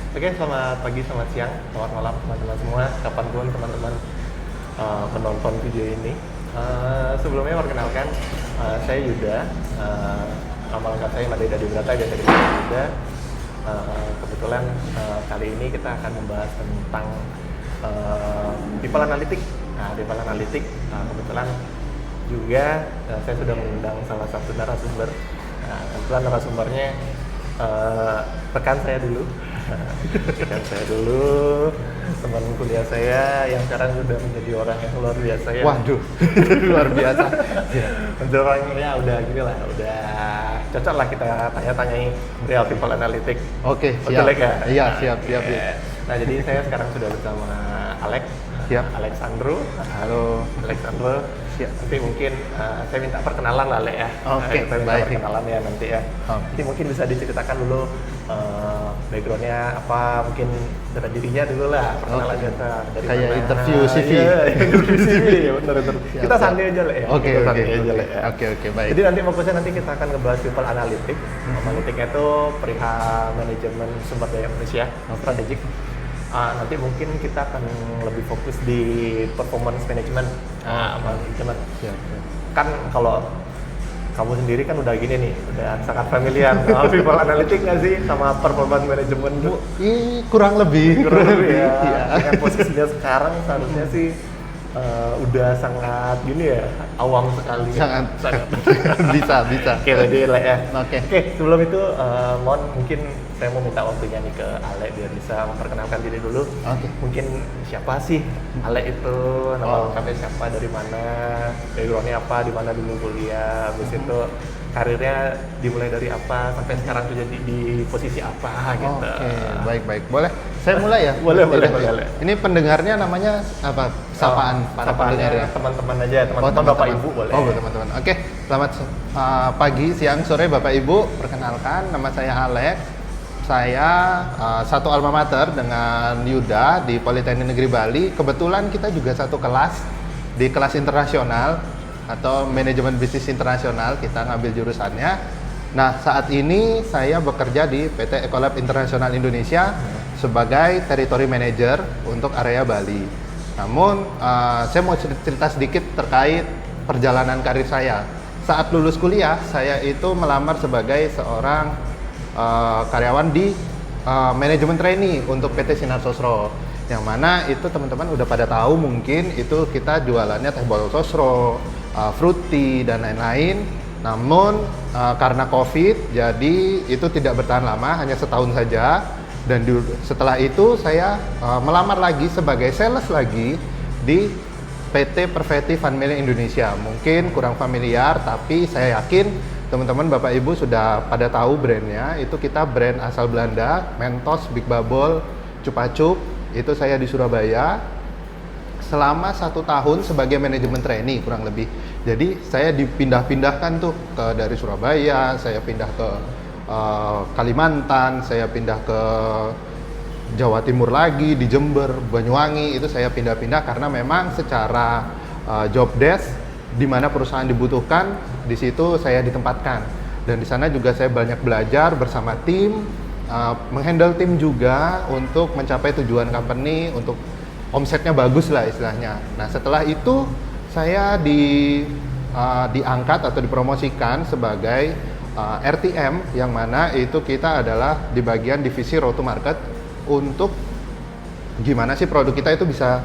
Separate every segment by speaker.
Speaker 1: Oke, selamat pagi, selamat siang, selamat malam teman-teman semua, kapanpun teman-teman penonton video ini. Sebelumnya perkenalkan, saya Yuda, nama lengkap saya Madai Dadi Brata, biasa dipanggil Yuda. Kebetulan kali ini kita akan membahas tentang people analytics. Nah, people analytics kebetulan juga saya sudah mengundang salah satu narasumber. Nah, kebetulan narasumbernya rekan saya dulu. Rekan saya dulu, teman kuliah saya yang sekarang sudah menjadi orang yang luar biasa ya.
Speaker 2: Waduh, luar biasa.
Speaker 1: Menjadi orangnya udah gini lah, udah cocok lah kita tanya-tanyai real people analytics.
Speaker 2: Oke,
Speaker 1: Oke,
Speaker 2: siap.
Speaker 1: Lek, ya?
Speaker 2: Iya, siap.
Speaker 1: Nah, jadi saya sekarang sudah bersama Alex.
Speaker 2: Siap.
Speaker 1: Alexandro.
Speaker 2: Halo.
Speaker 1: Alexandro.
Speaker 2: Siap.
Speaker 1: Nanti mungkin saya minta perkenalan lah, Lek, ya.
Speaker 2: Oke,
Speaker 1: Saya minta
Speaker 2: baik.
Speaker 1: perkenalan ya nanti ya.
Speaker 2: Oke.
Speaker 1: Jadi mungkin bisa diceritakan dulu backgroundnya apa, mungkin dari dirinya dulu lah, perkenalan
Speaker 2: Oke.
Speaker 1: biasa. Dari
Speaker 2: Kayak
Speaker 1: mana.
Speaker 2: interview CV.
Speaker 1: Iya, interview CV, ya benar.
Speaker 2: Siap,
Speaker 1: Kita
Speaker 2: siap.
Speaker 1: santai aja, Lek, ya.
Speaker 2: Oke,
Speaker 1: Kita
Speaker 2: oke,
Speaker 1: santai aja,
Speaker 2: oke.
Speaker 1: Lek, ya.
Speaker 2: Oke, baik.
Speaker 1: Jadi nanti fokusnya nanti kita akan ngebahas people analytics. Analytics itu perihal manajemen sumber daya manusia, strategik. Nanti mungkin kita akan lebih fokus di performance management. Manajemen.
Speaker 2: Siap.
Speaker 1: Kan kalau kamu sendiri kan udah gini nih, udah sangat familiar sama people analytics nggak sih sama performance management tuh?
Speaker 2: Kurang lebih.
Speaker 1: Kurang lebih ya.
Speaker 2: Iya.
Speaker 1: Dengan posisinya sekarang seharusnya sih udah sangat gini ya, awam sekali.
Speaker 2: Sangat. bisa.
Speaker 1: Oke, ready lah ya.
Speaker 2: Oke.
Speaker 1: Oke, sebelum itu mohon mungkin saya mau minta waktunya nih ke Ale biar bisa memperkenalkan diri dulu.
Speaker 2: Oke.
Speaker 1: Mungkin siapa sih Ale itu, nama lengkapnya siapa, dari mana, backgroundnya apa, di mana dulu kuliah, habis itu karirnya dimulai dari apa sampai sekarang tuh jadi di posisi apa gitu.
Speaker 2: Oke, baik. Boleh? Saya mulai ya?
Speaker 1: Boleh.
Speaker 2: Ini pendengarnya namanya apa? Sapaan para pendengar ya?
Speaker 1: Teman-teman aja, teman-teman Bapak Ibu boleh.
Speaker 2: Oh, teman-teman. Oke, selamat pagi, siang, sore Bapak Ibu. Perkenalkan, nama saya Alex. Saya satu alma mater dengan Yuda di Politeknik Negeri Bali. Kebetulan kita juga satu kelas di kelas internasional atau manajemen bisnis internasional, kita ngambil jurusannya. Nah, saat ini saya bekerja di PT Ecolab Internasional Indonesia sebagai territory manager untuk area Bali. Namun, saya mau cerita sedikit terkait perjalanan karir saya. Saat lulus kuliah, saya itu melamar sebagai seorang karyawan di manajemen trainee untuk PT Sinar Sosro. Yang mana itu teman-teman udah pada tahu mungkin itu kita jualannya teh botol Sosro, fruity dan lain-lain. Namun karena COVID, jadi itu tidak bertahan lama, hanya setahun saja. Dan setelah itu saya melamar lagi sebagai sales lagi di PT Perfetti Van Melle Indonesia. Mungkin kurang familiar, tapi saya yakin teman-teman Bapak Ibu sudah pada tahu brandnya. Itu kita brand asal Belanda, Mentos, Big Bubble, Chupa Chup. Itu saya di Surabaya selama 1 tahun sebagai manajemen trainee kurang lebih. Jadi saya dipindah-pindahkan tuh dari Surabaya, saya pindah ke Kalimantan, saya pindah ke Jawa Timur lagi, di Jember, Banyuwangi. Itu saya pindah-pindah karena memang secara job desk di mana perusahaan dibutuhkan, di situ saya ditempatkan. Dan di sana juga saya banyak belajar bersama tim, menghandle tim juga untuk mencapai tujuan company, untuk omsetnya bagus lah istilahnya. Nah, setelah itu saya diangkat atau dipromosikan sebagai RTM, yang mana itu kita adalah di bagian divisi road to market untuk gimana sih produk kita itu bisa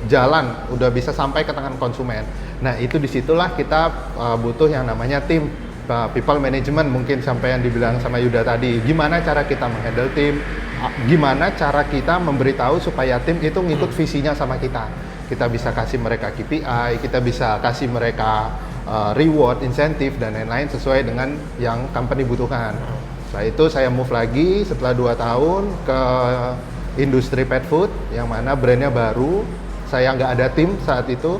Speaker 2: jalan, udah bisa sampai ke tangan konsumen. Nah, itu disitulah kita butuh yang namanya tim people management, mungkin sampai yang dibilang sama Yuda tadi. Gimana cara kita menghandle tim, gimana cara kita memberitahu supaya tim itu ngikut visinya sama kita. Kita bisa kasih mereka KPI, kita bisa kasih mereka reward, insentif, dan lain-lain sesuai dengan yang company butuhkan. Setelah itu saya move lagi setelah 2 tahun ke industri pet food, yang mana brandnya baru. Saya nggak ada tim saat itu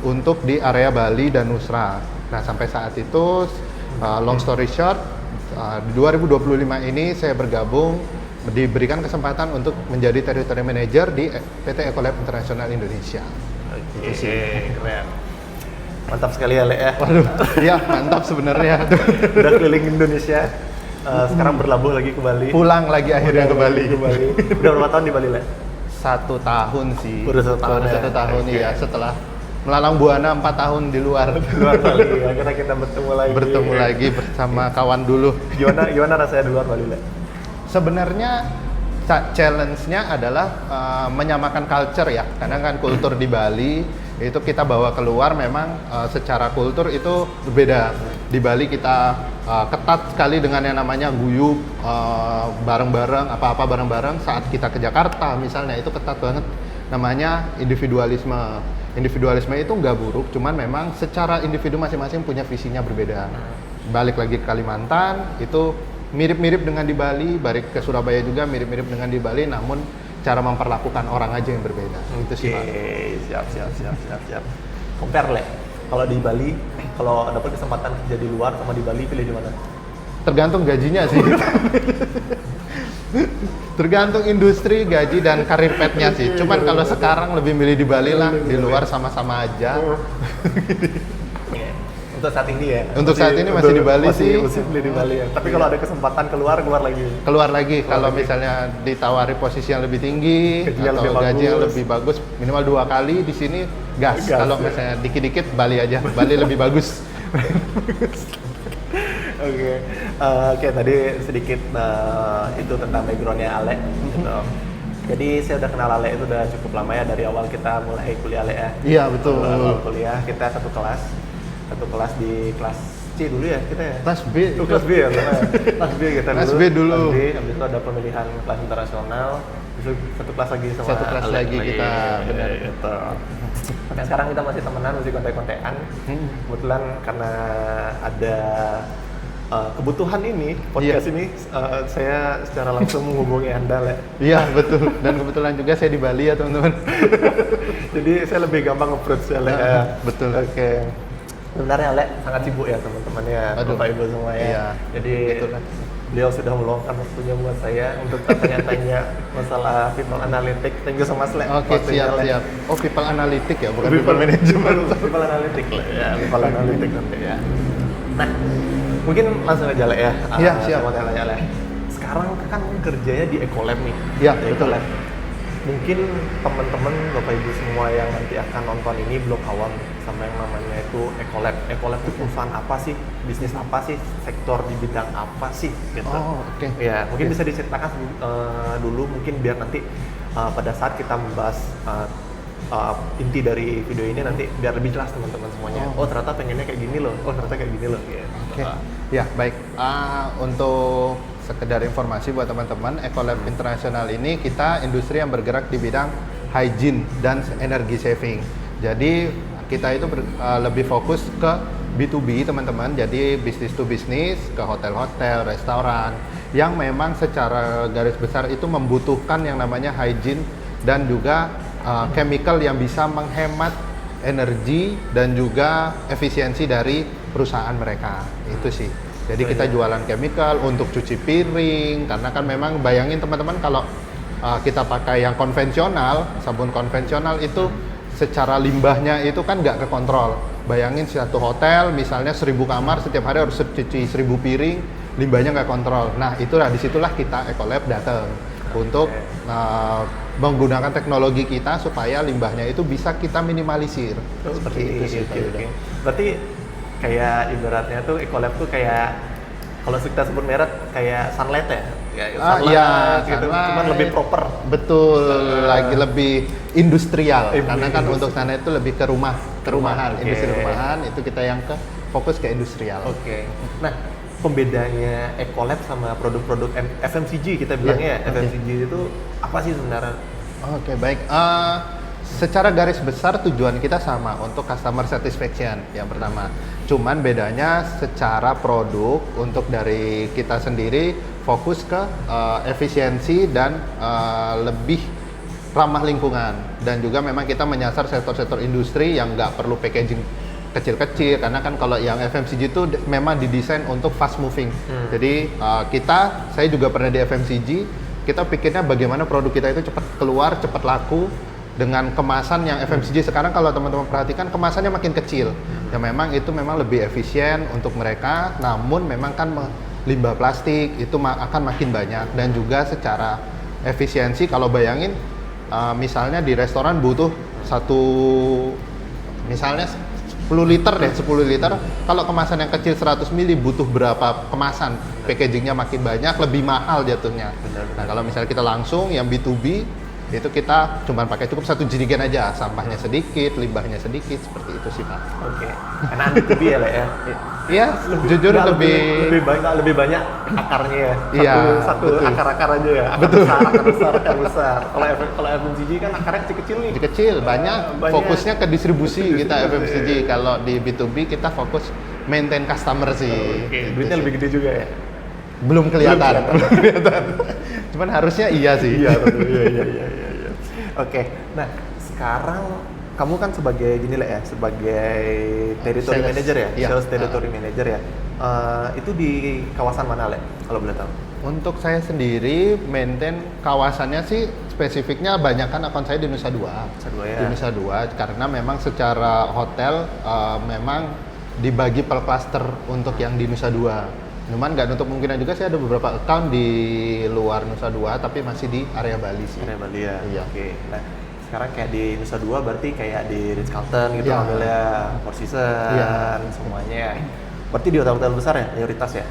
Speaker 2: untuk di area Bali dan Nusra. Nah, sampai saat itu, long story short, di 2025 ini saya bergabung, diberikan kesempatan untuk menjadi territory manager di PT Ecolab Internasional Indonesia.
Speaker 1: Oke, keren. Mantap sekali ya, Le ya.
Speaker 2: Waduh, iya mantap sebenarnya.
Speaker 1: Udah keliling Indonesia. sekarang berlabuh lagi ke Bali.
Speaker 2: Pulang lagi akhirnya ke Bali.
Speaker 1: Udah berapa tahun di Bali, Le?
Speaker 2: 1 tahun sih.
Speaker 1: Udah 1 tahun
Speaker 2: Baru
Speaker 1: ya?
Speaker 2: 1 tahun
Speaker 1: Oke.
Speaker 2: iya, setelah melalang buana 4 tahun di luar.
Speaker 1: Luar Bali, akhirnya kita bertemu lagi.
Speaker 2: Bertemu lagi bersama kawan dulu.
Speaker 1: Gimana rasanya di luar Bali, Le?
Speaker 2: Sebenarnya challenge-nya adalah menyamakan culture ya. Karena kan kultur di Bali itu kita bawa keluar memang secara kultur itu berbeda. Di Bali kita ketat sekali dengan yang namanya guyup, bareng-bareng, apa-apa bareng-bareng. Saat kita ke Jakarta misalnya itu ketat banget, namanya individualisme. Individualisme itu nggak buruk, cuman memang secara individu masing-masing punya visinya berbeda. Balik lagi ke Kalimantan, itu mirip-mirip dengan di Bali, balik ke Surabaya juga mirip-mirip dengan di Bali, namun cara memperlakukan orang aja yang berbeda. Itu sih, Pak.
Speaker 1: Siap. Compare, Le. Kalau di Bali, kalau dapat kesempatan kerja di luar sama di Bali, pilih di mana?
Speaker 2: Tergantung gajinya sih. Tergantung industri, gaji, dan karir path-nya sih. Cuman kalau sekarang lebih milih di Bali lah, di luar sama-sama aja.
Speaker 1: Untuk saat ini ya?
Speaker 2: Untuk saat ini masih di Bali sih.
Speaker 1: Masih pilih di Bali ya? Tapi kalau ada kesempatan keluar lagi?
Speaker 2: Keluar lagi, kalau misalnya ditawari posisi yang lebih tinggi, atau gaji yang lebih bagus, minimal 2 kali di sini gas. Kalau misalnya dikit-dikit, Bali aja. Bali lebih bagus.
Speaker 1: Oke, tadi sedikit itu tentang background-nya Ale gitu. Jadi saya udah kenal Ale itu udah cukup lama ya, dari awal kita mulai kuliah, Ale ya.
Speaker 2: Iya, betul.
Speaker 1: Awal kuliah kita satu kelas di kelas C dulu ya kita ya.
Speaker 2: Kelas B.
Speaker 1: Kelas B ya, kelas B kita
Speaker 2: Kelas
Speaker 1: dulu.
Speaker 2: B dulu.
Speaker 1: Kelas B, habis itu ada pemilihan kelas internasional. Terus satu kelas lagi sama
Speaker 2: Satu kelas
Speaker 1: Ale
Speaker 2: lagi kita, benar.
Speaker 1: gitu. Sampai sekarang kita masih temenan, masih kontak-kontakan. Kebetulan karena ada kebutuhan ini, podcast ini, saya secara langsung menghubungi Anda, Le.
Speaker 2: Iya, betul. Dan kebetulan juga saya di Bali ya, teman-teman.
Speaker 1: Jadi saya lebih gampang approach ya, Le.
Speaker 2: Betul.
Speaker 1: Oke. Sebenarnya Le sangat sibuk ya teman-temannya, Bapak Ibu semua ya.
Speaker 2: Iya,
Speaker 1: Jadi
Speaker 2: betul kan.
Speaker 1: beliau sudah meluangkan waktunya buat saya untuk tanya-tanya masalah people analytics. Thank you so much, Le.
Speaker 2: Oke,
Speaker 1: Waktunya, Le.
Speaker 2: siap. Oh, people analytic ya, bukan people management.
Speaker 1: People analytics, Le. Ya, people analytics nanti ya. Nah, mungkin langsung aja, Le ya.
Speaker 2: Iya, siap.
Speaker 1: Mau tanya, Le. Sekarang kan kerjanya di Ecolab nih.
Speaker 2: Iya,
Speaker 1: Di
Speaker 2: betul.
Speaker 1: Ecolab. Mungkin teman-teman Bapak Ibu semua yang nanti akan nonton ini belum awam sama yang namanya itu Ecolab. Ecolab itu perusahaan apa sih? Bisnis apa sih? Sektor di bidang apa sih? Gitu.
Speaker 2: Oh, oke.
Speaker 1: Ya, mungkin bisa diceritakan dulu mungkin biar nanti pada saat kita membahas inti dari video ini nanti biar lebih jelas teman-teman semuanya. Oh, ternyata pengennya kayak gini loh. Oh, ternyata kayak gini loh. Gitu.
Speaker 2: Oke. Ya, baik. Untuk sekedar informasi buat teman-teman, Ecolab International ini kita industri yang bergerak di bidang hygiene dan energy saving. Jadi kita itu lebih fokus ke B2B teman-teman, jadi business to business, ke hotel-hotel, restoran, yang memang secara garis besar itu membutuhkan yang namanya hygiene dan juga chemical yang bisa menghemat energi dan juga efisiensi dari perusahaan mereka. Itu sih. Jadi kita jualan chemical untuk cuci piring, karena kan memang bayangin teman-teman kalau kita pakai yang konvensional, sabun konvensional itu secara limbahnya itu kan nggak kekontrol. Bayangin satu hotel misalnya 1000 kamar, setiap hari harus cuci 1000 piring, limbahnya nggak kontrol. Nah itulah, disitulah kita Ecolab datang untuk menggunakan teknologi kita supaya limbahnya itu bisa kita minimalisir. Seperti itu sih.
Speaker 1: Berarti kayak ibaratnya tuh Ecolab tuh kayak kalau kita sebut merek kayak Sunlight ya?
Speaker 2: Iya,
Speaker 1: gitu. Cuman lebih proper.
Speaker 2: Betul, lagi lebih industrial. Karena kan untuk sana itu lebih ke rumahan, industri rumahan, itu kita yang fokus ke industrial.
Speaker 1: Oke. Nah, pembedanya Ecolab sama produk-produk FMCG kita bilangnya FMCG itu apa sih sebenarnya?
Speaker 2: Oke, baik. Secara garis besar tujuan kita sama untuk customer satisfaction yang pertama. Cuman bedanya secara produk untuk dari kita sendiri fokus ke efisiensi dan lebih ramah lingkungan, dan juga memang kita menyasar sektor-sektor industri yang nggak perlu packaging kecil-kecil, karena kan kalau yang FMCG itu memang didesain untuk fast moving. Jadi saya juga pernah di FMCG, kita pikirnya bagaimana produk kita itu cepat keluar, cepat laku, dengan kemasan yang FMCG sekarang kalau teman-teman perhatikan kemasannya makin kecil. Ya memang itu memang lebih efisien untuk mereka, namun memang kan limbah plastik itu akan makin banyak, dan juga secara efisiensi kalau bayangin misalnya di restoran butuh misalnya 10 liter deh, 10 liter. Kalau kemasan yang kecil 100 ml butuh berapa kemasan? Packagingnya makin banyak, lebih mahal jatuhnya. Nah, kalau misalnya kita langsung yang B2B, itu kita cuma pakai cukup 1 jerigen aja, sampahnya sedikit, limbahnya sedikit, seperti itu sih Pak.
Speaker 1: Oke. Karena B2B ya, Le, ya?
Speaker 2: Iya, jujur
Speaker 1: lebih banyak akarnya ya.
Speaker 2: Iya,
Speaker 1: Satu
Speaker 2: betul.
Speaker 1: akar-akar aja ya. Akar besar. Kalau FMCG kan akarnya kecil-kecil nih.
Speaker 2: Kecil, banyak. Fokusnya ke distribusi kita FMCG.
Speaker 1: Iya.
Speaker 2: Kalau di B2B kita fokus maintain customer sih.
Speaker 1: Oke,
Speaker 2: Gitu
Speaker 1: duitnya
Speaker 2: sih.
Speaker 1: lebih gede juga ya?
Speaker 2: Belum kelihatan. Cuman harusnya iya sih.
Speaker 1: Iya. Oke, nah sekarang kamu kan sebagai gini lah ya, sebagai territory
Speaker 2: Sales.
Speaker 1: manager ya,
Speaker 2: Iya.
Speaker 1: sales territory manager ya. Itu di kawasan mana, Le? Kalau boleh tahu?
Speaker 2: Untuk saya sendiri maintain kawasannya sih spesifiknya banyak kan akun saya di Nusa Dua.
Speaker 1: Nusa Dua ya.
Speaker 2: Di Nusa Dua karena memang secara hotel memang dibagi per cluster untuk yang di Nusa Dua. Cuman nggak nutup kemungkinan juga sih ada beberapa account di luar Nusa Dua tapi masih di area Bali sih.
Speaker 1: Area Bali ya.
Speaker 2: Iya.
Speaker 1: Oke. Nah, sekarang kayak di Nusa Dua berarti kayak di Ritz-Carlton gitu
Speaker 2: Iya.
Speaker 1: modelnya, Four Seasons,
Speaker 2: Iya.
Speaker 1: semuanya. Berarti di hotel-hotel besar ya, mayoritas ya?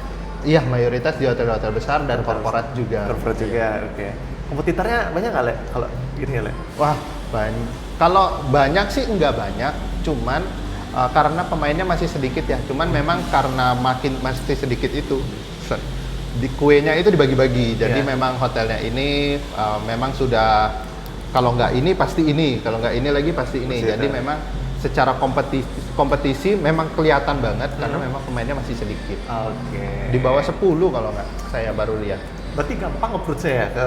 Speaker 2: Iya, mayoritas di hotel-hotel besar dan korporat juga.
Speaker 1: Corporate juga, oke. Kompetitornya banyak nggak, Le? Kalau gini ya, Le?
Speaker 2: Wah, banyak. Kalau banyak sih nggak banyak, cuman karena pemainnya masih sedikit ya. Cuman memang karena masih sedikit itu, di kuenya itu dibagi-bagi. Jadi
Speaker 1: Iya.
Speaker 2: memang hotelnya ini memang sudah kalau nggak ini pasti ini, kalau nggak ini lagi pasti ini.
Speaker 1: Pasti
Speaker 2: Jadi
Speaker 1: ada.
Speaker 2: memang secara kompetisi memang kelihatan banget karena memang pemainnya masih sedikit.
Speaker 1: Oke.
Speaker 2: Di bawah 10 kalau nggak saya baru lihat.
Speaker 1: Berarti gampang approach-nya ya ke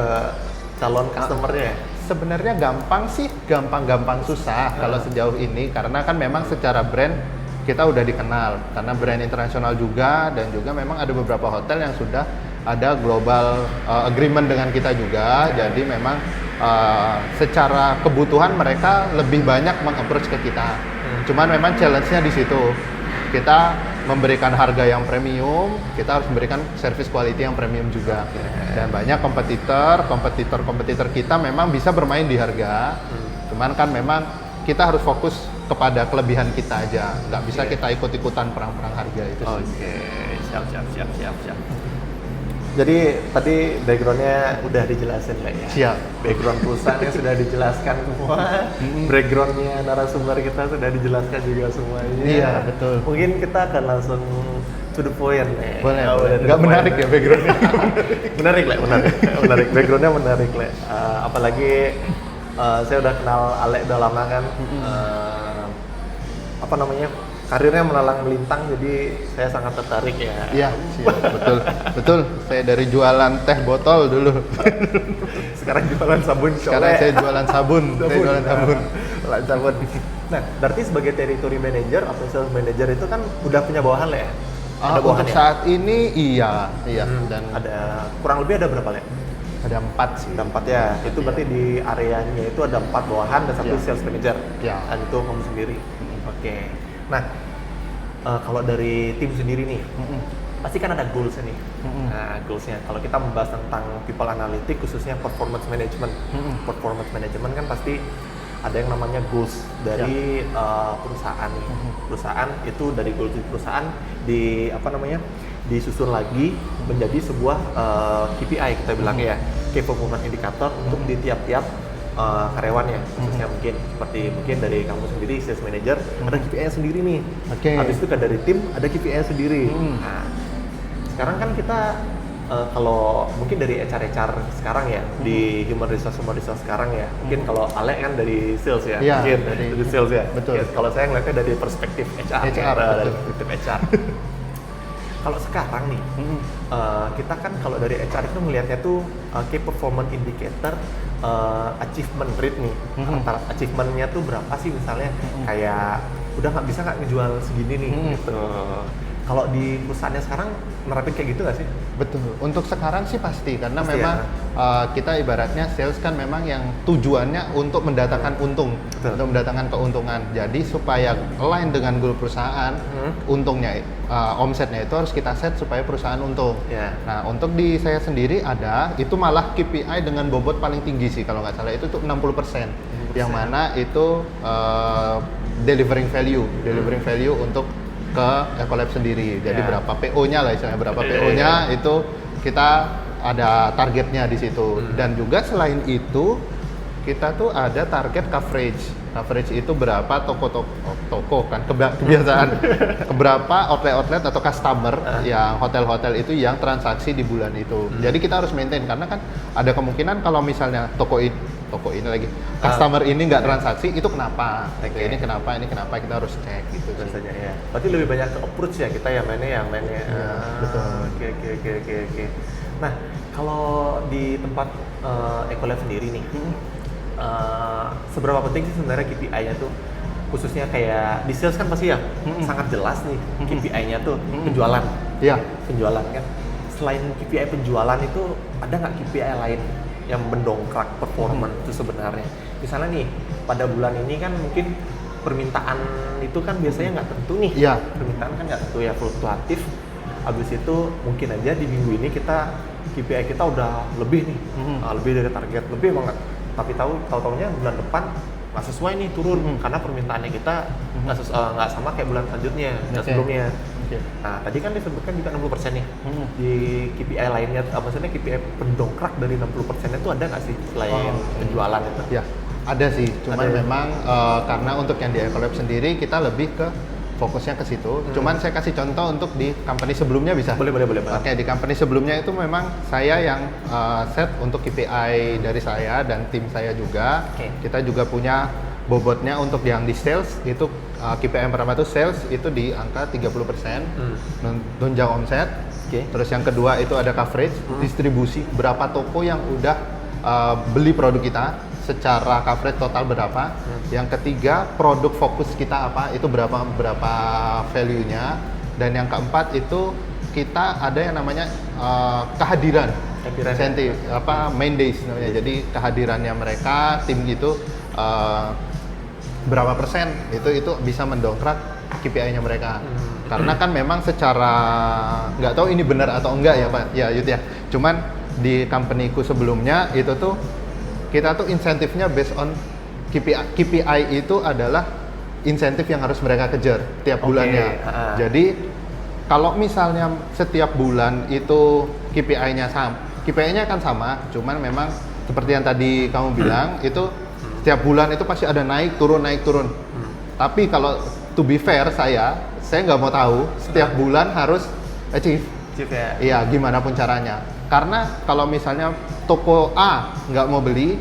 Speaker 1: calon customer-nya ya?
Speaker 2: Sebenarnya gampang sih, gampang susah kalau sejauh ini karena kan memang secara brand kita udah dikenal karena brand internasional juga, dan juga memang ada beberapa hotel yang sudah ada global agreement dengan kita juga. Jadi memang secara kebutuhan mereka lebih banyak meng-approach ke kita. Cuman memang challenge-nya di situ. Kita memberikan harga yang premium, kita harus memberikan service quality yang premium juga. Dan banyak kompetitor kita memang bisa bermain di harga. Cuman kan memang kita harus fokus kepada kelebihan kita aja. Nggak bisa kita ikut-ikutan perang-perang harga itu sih.
Speaker 1: Oke, siap. Jadi tadi background-nya udah dijelasin lah ya.
Speaker 2: Siap.
Speaker 1: Background perusahaannya sudah dijelaskan semua. Background-nya narasumber kita sudah dijelaskan juga semuanya.
Speaker 2: Iya, betul.
Speaker 1: Mungkin kita akan langsung to the point ya.
Speaker 2: Boleh.
Speaker 1: to the
Speaker 2: Nggak
Speaker 1: point.
Speaker 2: menarik ya background-nya?
Speaker 1: menarik. Background-nya menarik lah. Apalagi saya udah kenal Alek udah lama kan. Karirnya melalang melintang, jadi saya sangat tertarik ya.
Speaker 2: Iya, siap. Betul. Saya dari jualan teh botol dulu.
Speaker 1: Sekarang jualan sabun.
Speaker 2: Sekarang saya jualan sabun. Jualan sabun.
Speaker 1: Nah, berarti sebagai territory manager atau sales manager itu kan udah punya bawahan lah ya?
Speaker 2: Untuk
Speaker 1: bawahan ya?
Speaker 2: saat ini iya. Dan
Speaker 1: Ada kurang lebih ada berapa ya?
Speaker 2: ada 4 sih.
Speaker 1: Ada 4 ya. Itu berarti di areanya itu ada 4 bawahan dan 1
Speaker 2: Iya.
Speaker 1: sales manager.
Speaker 2: Iya.
Speaker 1: Dan itu kamu sendiri. Oke. Nah, kalau dari tim sendiri nih, pasti kan ada goals-nya nih. Nah, goals-nya. Kalau kita membahas tentang people analytics, khususnya performance management. Performance management kan pasti ada yang namanya goals dari perusahaan nih. Perusahaan itu dari goals di perusahaan disusun lagi menjadi sebuah KPI kita bilangnya ya, Key Performance Indicator untuk di tiap-tiap karyawannya, khususnya mungkin dari kamu sendiri sales manager ada KPI sendiri nih.
Speaker 2: Oke.
Speaker 1: Habis itu kan dari tim ada KPI sendiri. Nah, sekarang kan kita kalau mungkin dari HR sekarang ya, di human resource sekarang ya, mungkin kalau Alek kan dari sales ya,
Speaker 2: Iya,
Speaker 1: mungkin
Speaker 2: dari
Speaker 1: sales ya.
Speaker 2: betul.
Speaker 1: Ya, kalau saya ngeliatnya dari perspektif HR,
Speaker 2: HR,
Speaker 1: dari
Speaker 2: betul.
Speaker 1: perspektif HR. Kalau sekarang nih, kita kan kalau dari HR itu melihatnya tuh key performance indicator achievement rate nih. Antara achievementnya tuh berapa sih misalnya kayak udah nggak bisa nggak ngejual segini nih gitu. Kalau di perusahaannya sekarang nerapin kayak gitu nggak sih?
Speaker 2: Betul. Untuk sekarang sih pasti karena
Speaker 1: Pasti
Speaker 2: memang
Speaker 1: ya?
Speaker 2: kita ibaratnya sales kan memang yang tujuannya untuk mendatangkan untung,
Speaker 1: Betul.
Speaker 2: untuk mendatangkan keuntungan. Jadi supaya align dengan goal perusahaan, untungnya omsetnya itu harus kita set supaya perusahaan untung.
Speaker 1: Ya.
Speaker 2: Nah, untuk di saya sendiri ada itu malah KPI dengan bobot paling tinggi sih kalau nggak salah itu tuh 60%. Yang mana itu delivering value untuk ke Ecolab sendiri. Jadi
Speaker 1: Ya.
Speaker 2: berapa PO-nya lah istilahnya, berapa PO-nya itu kita ada targetnya di situ. Dan juga selain itu kita tuh ada target coverage. Coverage itu berapa toko kan kebiasaan berapa outlet atau customer yang hotel-hotel itu yang transaksi di bulan itu. Jadi kita harus maintain karena kan ada kemungkinan kalau misalnya toko ini lagi customer ini nggak transaksi itu kenapa?
Speaker 1: Oke.
Speaker 2: Ini kenapa kita harus cek gitu sih.
Speaker 1: Biasanya ya. Berarti lebih banyak ke approach ya kita ya mainnya.
Speaker 2: betul.
Speaker 1: Oke. Nah, kalau di tempat Ecolab sendiri nih, seberapa penting sih sebenarnya KPI-nya tuh? Khususnya kayak di sales kan pasti ya sangat jelas nih KPI-nya tuh penjualan.
Speaker 2: Iya.
Speaker 1: Penjualan kan. Selain KPI penjualan itu ada nggak KPI lain yang mendongkrak performance itu sebenarnya? Misalnya nih pada bulan ini kan mungkin permintaan itu kan biasanya nggak tentu nih.
Speaker 2: Iya.
Speaker 1: Permintaan kan nggak tentu ya, fluktuatif. Habis itu mungkin aja di minggu ini kita KPI kita udah lebih nih, lebih dari target, lebih banget. Tapi tahu-taunya bulan depan nggak sesuai nih, turun karena permintaannya kita nggak sama kayak bulan selanjutnya, sebelumnya. Nah, tadi kan disebutkan juga 60% nih. Di KPI lainnya, maksudnya KPI pendongkrak dari 60% itu ada nggak sih selain penjualan itu?
Speaker 2: Ya, ada sih. Cuman
Speaker 1: Ada ya?
Speaker 2: memang karena untuk yang di Ecolab sendiri kita lebih ke fokusnya ke situ. Cuman saya kasih contoh untuk di company sebelumnya bisa.
Speaker 1: Boleh.
Speaker 2: Oke, di company sebelumnya itu memang saya yang set untuk KPI dari saya dan tim saya juga.
Speaker 1: Oke.
Speaker 2: Kita juga punya bobotnya untuk yang di sales itu KPI yang pertama itu sales itu di angka 30% nunjang omset.
Speaker 1: Oke.
Speaker 2: Terus yang kedua itu ada coverage, distribusi, berapa toko yang udah beli produk kita secara coverage total berapa. Yang ketiga produk fokus kita apa, itu berapa value-nya. Dan yang keempat itu kita ada yang namanya kehadiran insentif main days namanya. Jadi kehadirannya mereka tim gitu berapa persen itu bisa mendongkrak KPI-nya mereka. Karena kan memang secara nggak tahu ini benar atau enggak ya Pak ya Yud ya. Cuman di company-ku sebelumnya itu tuh kita tuh insentifnya based on KPI itu adalah insentif yang harus mereka kejar tiap bulannya. Jadi kalau misalnya setiap bulan itu KPI-nya kan sama, cuman memang seperti yang tadi kamu bilang itu setiap bulan itu pasti ada naik turun. Tapi kalau to be fair saya nggak mau tahu setiap bulan harus achieve.
Speaker 1: Ya.
Speaker 2: Iya, gimana pun caranya. Karena kalau misalnya toko A nggak mau beli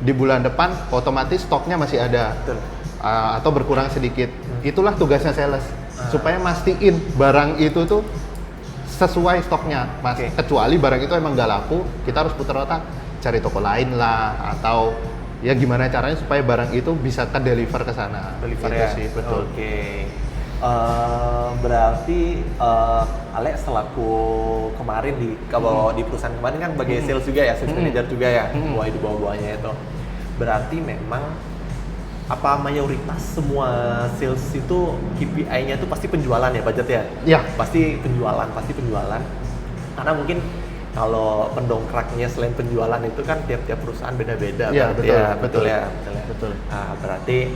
Speaker 2: di bulan depan, otomatis stoknya masih ada.
Speaker 1: Betul.
Speaker 2: Atau berkurang sedikit. Itulah tugasnya sales supaya mastiin barang itu tuh sesuai stoknya, Mas.
Speaker 1: Oke.
Speaker 2: Kecuali barang itu emang nggak laku, kita harus putar otak cari toko lain lah atau ya gimana caranya supaya barang itu bisa ke deliver ke sana.
Speaker 1: Deliver
Speaker 2: Gitu
Speaker 1: ya?
Speaker 2: sih, betul.
Speaker 1: Oke. Berarti Alex selaku kemarin kalau di perusahaan kemarin kan sebagai sales juga ya, sales manager juga ya, di bawah-bawahnya itu. Berarti memang apa mayoritas semua sales itu KPI-nya itu pasti penjualan ya, budget ya?
Speaker 2: Iya.
Speaker 1: Pasti penjualan. Karena mungkin kalau pendongkraknya selain penjualan itu kan tiap-tiap perusahaan beda-beda.
Speaker 2: Iya,
Speaker 1: Berarti
Speaker 2: betul.
Speaker 1: Nah, berarti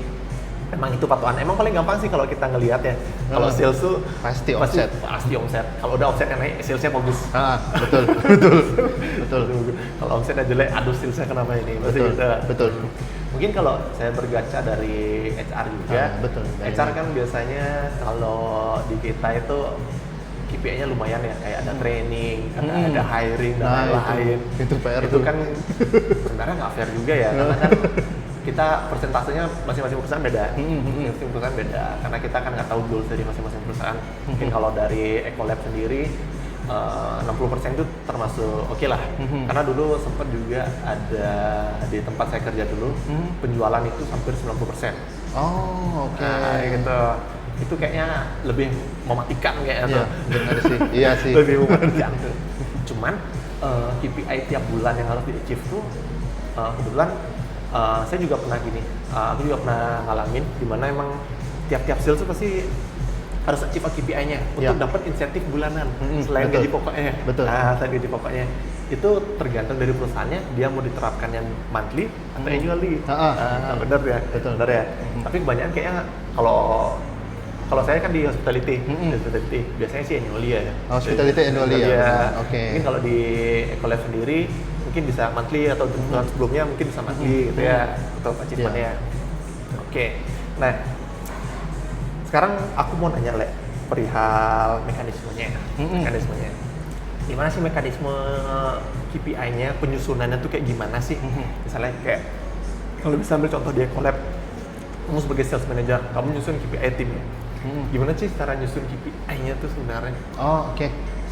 Speaker 1: memang itu patokan. Emang paling gampang sih kalau kita ngelihat ya. Kalau sales tuh
Speaker 2: Pasti omset.
Speaker 1: Pasti omset. Kalau udah omsetnya naik, salesnya bagus.
Speaker 2: Betul.
Speaker 1: Kalau omsetnya jelek, aduh salesnya kenapa ini? Pasti
Speaker 2: Betul.
Speaker 1: gitu.
Speaker 2: Betul.
Speaker 1: Mungkin kalau saya bergaca dari HR juga,
Speaker 2: betul.
Speaker 1: HR kan biasanya kalau di kita itu KPI-nya lumayan ya, kayak ada training, ada hiring dan lain-lain.
Speaker 2: Itu PR
Speaker 1: Itu kan sebenarnya nggak fair juga ya, karena kan kita persentasenya masing-masing perusahaan beda. Masing-masing perusahaan beda, karena kita kan nggak tahu goals dari masing-masing perusahaan. Mungkin kalau dari Ecolab sendiri 60% itu termasuk oke lah. Karena dulu sempat juga ada di tempat saya kerja dulu, penjualan itu hampir 90%.
Speaker 2: Oh, oke.
Speaker 1: Nah, gitu. itu kayaknya lebih mematikan kayaknya
Speaker 2: Iya,
Speaker 1: tuh.
Speaker 2: benar sih. Iya sih.
Speaker 1: Lebih mematikan tuh. Cuman KPI tiap bulan yang harus di-achieve tuh kebetulan saya juga pernah gini, aku juga pernah ngalamin dimana emang tiap-tiap sales tuh pasti harus achieve KPI-nya untuk dapat insentif bulanan selain
Speaker 2: betul.
Speaker 1: gaji pokoknya.
Speaker 2: Betul.
Speaker 1: Nah, selain gaji pokoknya itu tergantung dari perusahaannya dia mau diterapkan yang monthly atau annually. Benar ya.
Speaker 2: Betul.
Speaker 1: Benar ya. Tapi kebanyakan kayaknya kalau saya kan di hospitality, biasanya sih annually ya.
Speaker 2: Hospitality annually ya. Oke.
Speaker 1: Mungkin kalau di Ecolab sendiri mungkin bisa monthly atau bulan sebelumnya mungkin bisa monthly gitu ya atau achievementnya. Oke. Nah, sekarang aku mau nanya perihal mekanismenya. Mekanismenya. Gimana sih mekanisme KPI-nya, penyusunannya tuh kayak gimana sih? Misalnya kayak kalau bisa ambil contoh di Ecolab, kamu sebagai sales manager, kamu nyusun KPI tim ya. Gimana sih cara nyusun KPI-nya tuh sebenarnya?
Speaker 2: Oh, oke.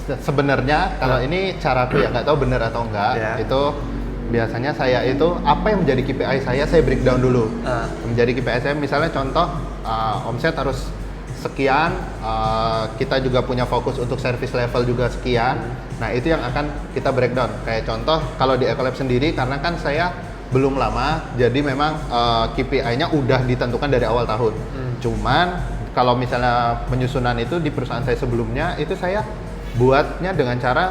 Speaker 2: Sebenarnya kalau ini caraku ya, nggak tahu benar atau enggak, itu biasanya saya itu apa yang menjadi KPI saya breakdown dulu. Menjadi KPI saya misalnya contoh omset harus sekian, kita juga punya fokus untuk service level juga sekian. Nah, itu yang akan kita breakdown. Kayak contoh kalau di Ecolab sendiri karena kan saya belum lama, jadi memang KPI-nya udah ditentukan dari awal tahun. Cuman kalau misalnya penyusunan itu di perusahaan saya sebelumnya itu saya buatnya dengan cara